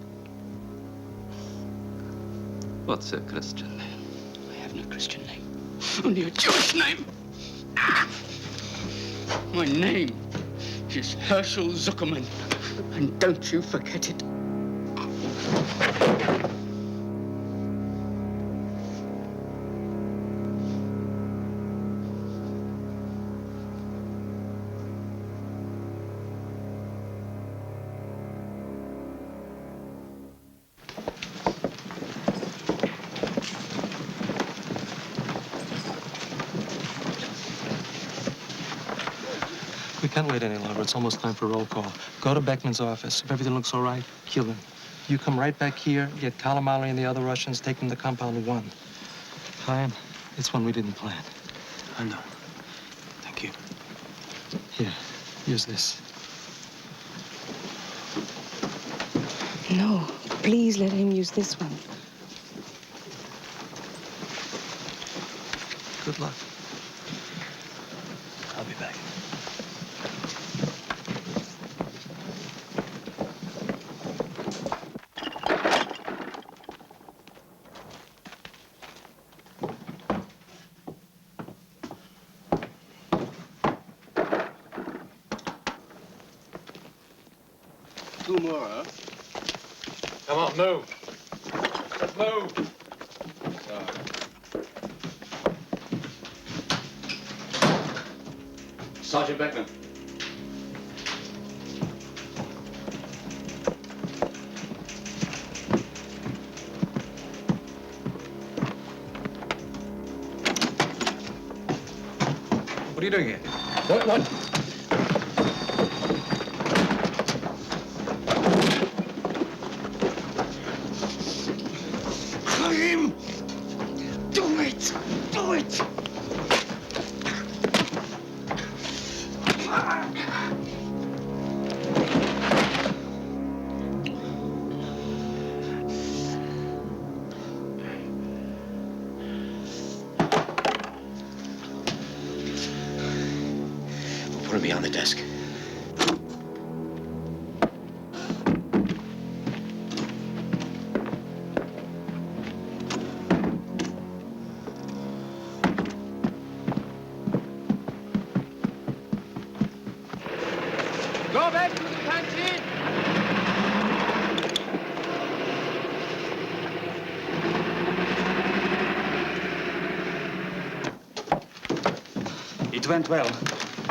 S23: What's your Christian name?
S15: I have no Christian name. Only a Jewish name. Ah! My name is Herschel Zuckerman. And don't you forget it.
S2: We can't wait any longer. It's almost time for roll call. Go to Beckman's office. If everything looks all right, kill him. You come right back here, get Kalamali and the other Russians, take them to Compound 1. Chaim, it's one we didn't plan.
S12: I know. Thank you.
S2: Here, use this.
S11: No, please let him use this one.
S2: Good luck.
S12: I'll be back.
S18: Two more, huh? Come on, move. Let's move.
S23: Sergeant Beckman.
S18: What are you doing here?
S12: What?
S17: Chaim! Do it! Do it!
S3: We'll put him behind the desk.
S8: Go back to the canteen!
S15: It went well.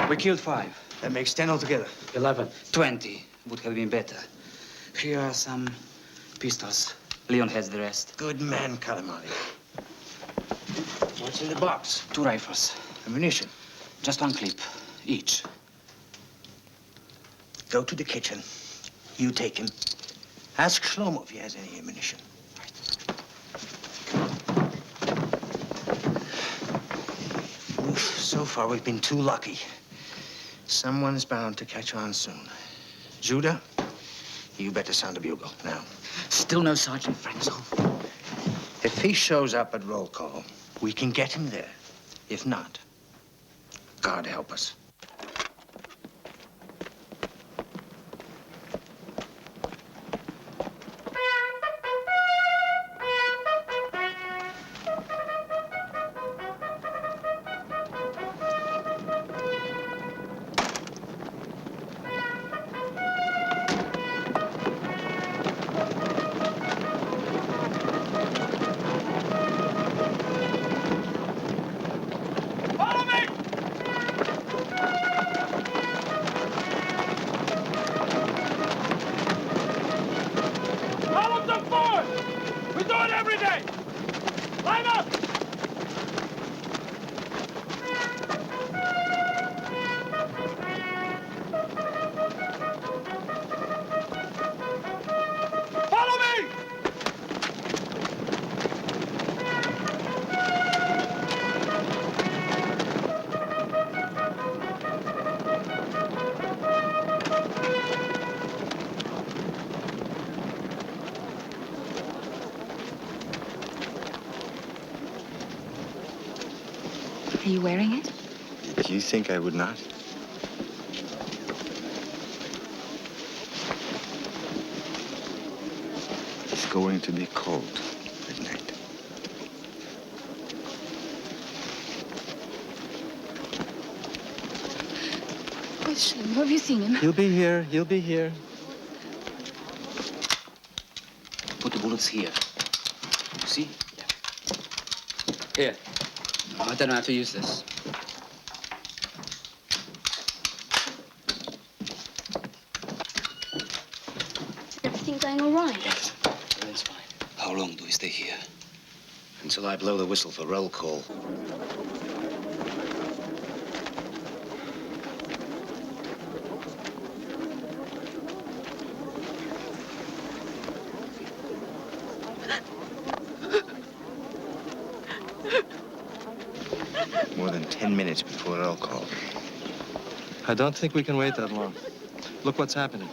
S15: We killed 5.
S12: That makes 10 altogether.
S15: 11. 20 would have been better. Here are some pistols. Leon has the rest.
S12: Good man, Kalamali. What's in the box?
S15: 2 rifles.
S12: Ammunition.
S15: Just 1 clip, each.
S17: Go to the kitchen. You take him. Ask Shlomo if he has any ammunition. Oof, so far, we've been too lucky. Someone's bound to catch on soon. Judah, you better sound a bugle now.
S15: Still no Sergeant Frenzel.
S17: If he shows up at roll call, we can get him there. If not, God help us.
S20: Are you wearing it?
S4: Did you think I would not? It's going to be cold at night.
S20: Where's Shlomo? Have you seen him?
S2: He'll be here. He'll be here.
S7: Put the bullets here. You see? Yeah. Here. I don't know how to use this.
S10: Is everything going all right?
S7: Yes, everything's fine.
S3: How long do we stay here? Until I blow the whistle for roll call.
S4: More than 10 minutes before roll call.
S2: I don't think we can wait that long. Look what's happening.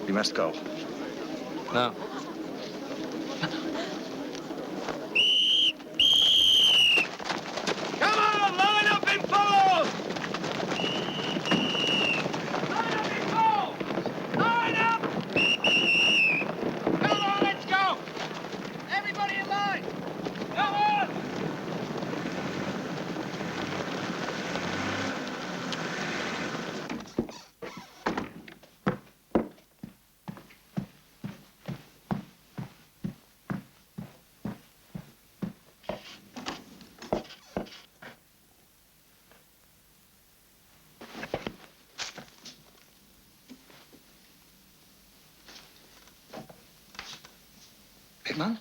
S4: We must go.
S2: Now.
S1: Come on, line up and follow! Line up and go! Line up! Come on, let's go! Everybody in line! Come on!
S14: Beckmann?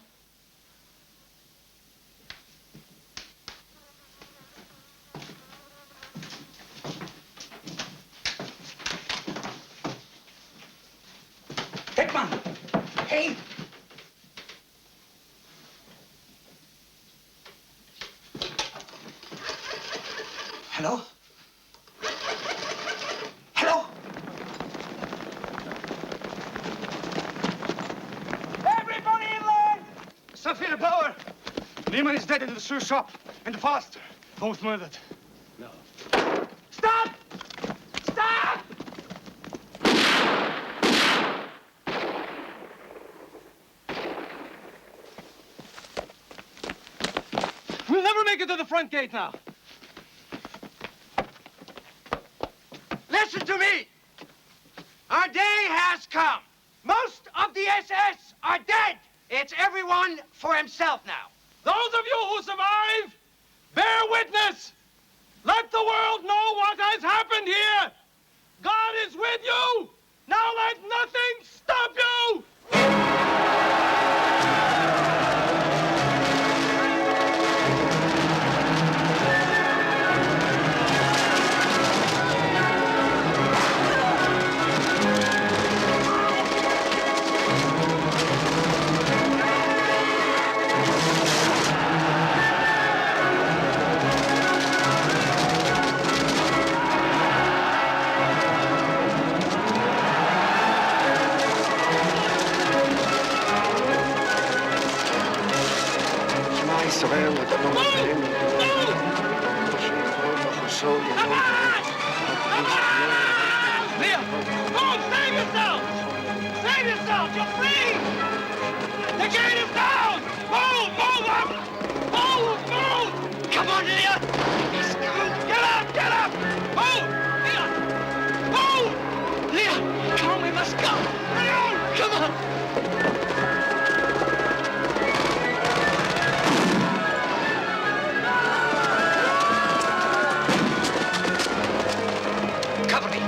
S14: Beckmann! Hey! Hello? Hello?
S1: Everybody in line!
S12: Sophia Bauer! Lehman is dead in the shoe shop. And Foster. Both murdered.
S14: No.
S1: Stop! Stop!
S12: We'll never make it to the front gate now.
S1: Listen to me! Our day has come. Most of the SS are dead. It's everyone for himself now.
S12: Those of you who survive, bear witness. Let the world know what has happened here. God is with you. Now let nothing stop you.
S4: Vai sabendo את הנורתיהם.
S1: Leah! Move! Save yourself! Save yourself! You're free! The gate is down! Move! Move up! Move! Move! Come on, Leah! Get up! Get up! Move! Leah! Move!
S12: Leah, come on, we must go. Come on.
S1: Cover me!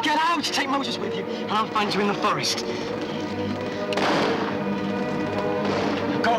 S12: Get out! Take Moses with you, and I'll find you in the forest. Go!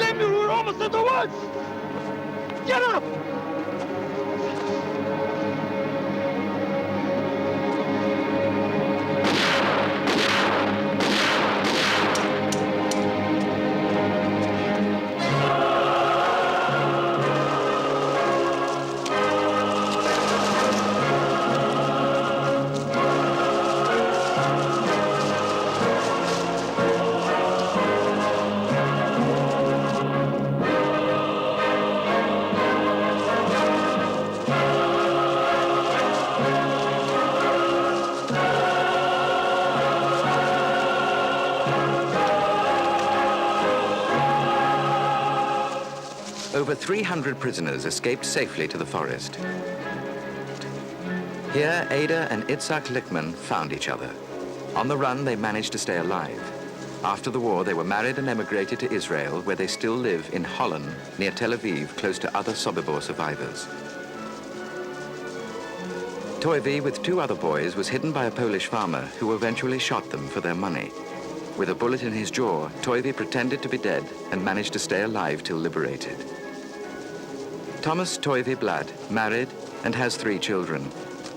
S1: Samuel, we're almost at the woods! Get up!
S9: Over 300 prisoners escaped safely to the forest. Here, Ada and Itzhak Lichtman found each other. On the run, they managed to stay alive. After the war, they were married and emigrated to Israel, where they still live in Holland, near Tel Aviv, close to other Sobibor survivors. Toivi, with 2 other boys, was hidden by a Polish farmer who eventually shot them for their money. With a bullet in his jaw, Toivi pretended to be dead and managed to stay alive till liberated. Thomas Toivi Blad married and has 3 children.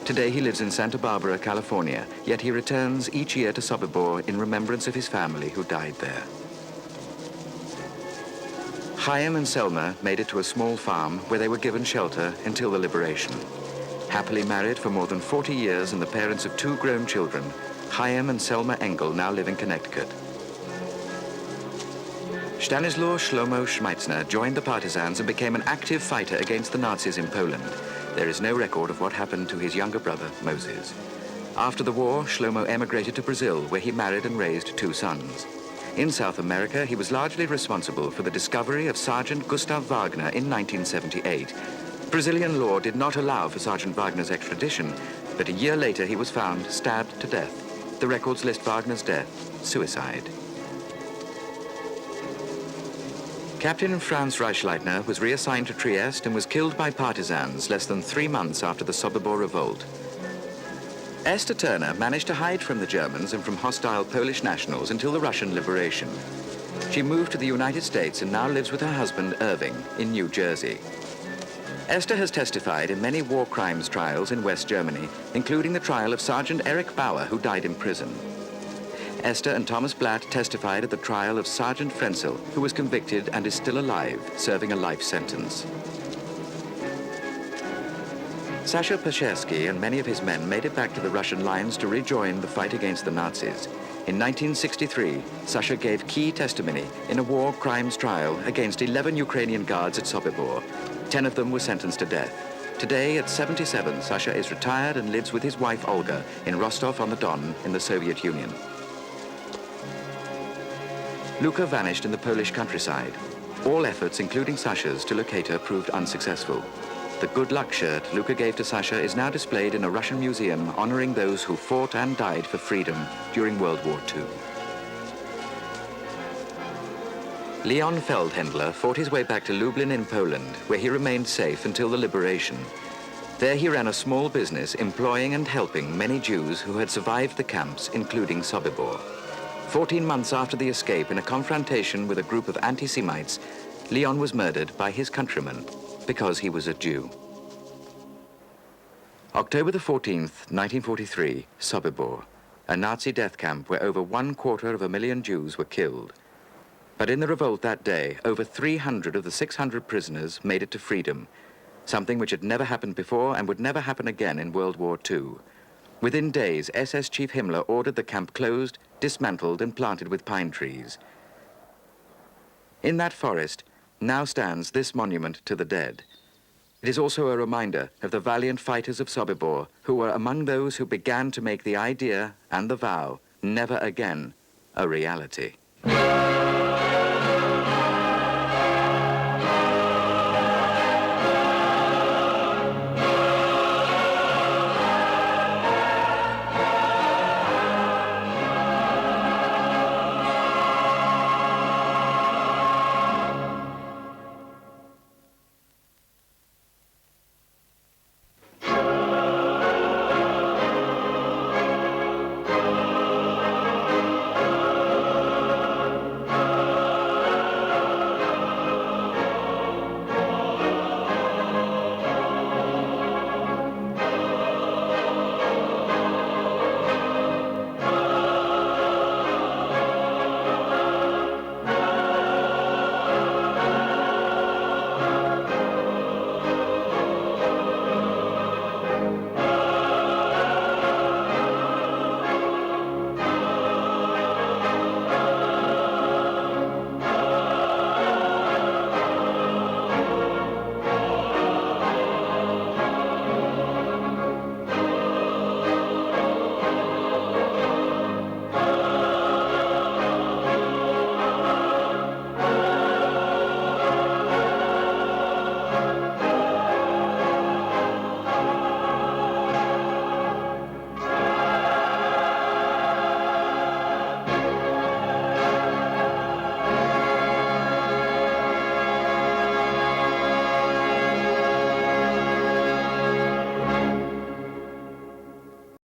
S9: Today he lives in Santa Barbara, California, yet he returns each year to Sobibor in remembrance of his family who died there. Chaim and Selma made it to a small farm where they were given shelter until the liberation. Happily married for more than 40 years and the parents of 2 grown children, Chaim and Selma Engel now live in Connecticut. Stanislaw Shlomo Schmeitzner joined the partisans and became an active fighter against the Nazis in Poland. There is no record of what happened to his younger brother, Moses. After the war, Shlomo emigrated to Brazil, where he married and raised 2 sons. In South America, he was largely responsible for the discovery of Sergeant Gustav Wagner in 1978. Brazilian law did not allow for Sergeant Wagner's extradition, but a year later he was found stabbed to death. The records list Wagner's death suicide. Captain Franz Reichleitner was reassigned to Trieste and was killed by partisans less than 3 months after the Sobibor revolt. Esther Turner managed to hide from the Germans and from hostile Polish nationals until the Russian liberation. She moved to the United States and now lives with her husband, Irving, in New Jersey. Esther has testified in many war crimes trials in West Germany, including the trial of Sergeant Erich Bauer, who died in prison. Esther and Thomas Blatt testified at the trial of Sergeant Frenzel, who was convicted and is still alive, serving a life sentence. Sasha Peshersky and many of his men made it back to the Russian lines to rejoin the fight against the Nazis. In 1963, Sasha gave key testimony in a war crimes trial against 11 Ukrainian guards at Sobibor. 10 of them were sentenced to death. Today, at 77, Sasha is retired and lives with his wife, Olga, in Rostov-on-the-Don in the Soviet Union. Luka vanished in the Polish countryside. All efforts, including Sasha's, to locate her proved unsuccessful. The good luck shirt Luka gave to Sasha is now displayed in a Russian museum honoring those who fought and died for freedom during World War II. Leon Feldhendler fought his way back to Lublin in Poland, where he remained safe until the liberation. There he ran a small business employing and helping many Jews who had survived the camps, including Sobibor. 14 months after the escape, in a confrontation with a group of anti-Semites, Leon was murdered by his countrymen because he was a Jew. October the 14th, 1943, Sobibor, a Nazi death camp where over 250,000 Jews were killed. But in the revolt that day, over 300 of the 600 prisoners made it to freedom, something which had never happened before and would never happen again in World War II. Within days, SS Chief Himmler ordered the camp closed, dismantled, and planted with pine trees. In that forest now stands this monument to the dead. It is also a reminder of the valiant fighters of Sobibor who were among those who began to make the idea and the vow, never again, a reality.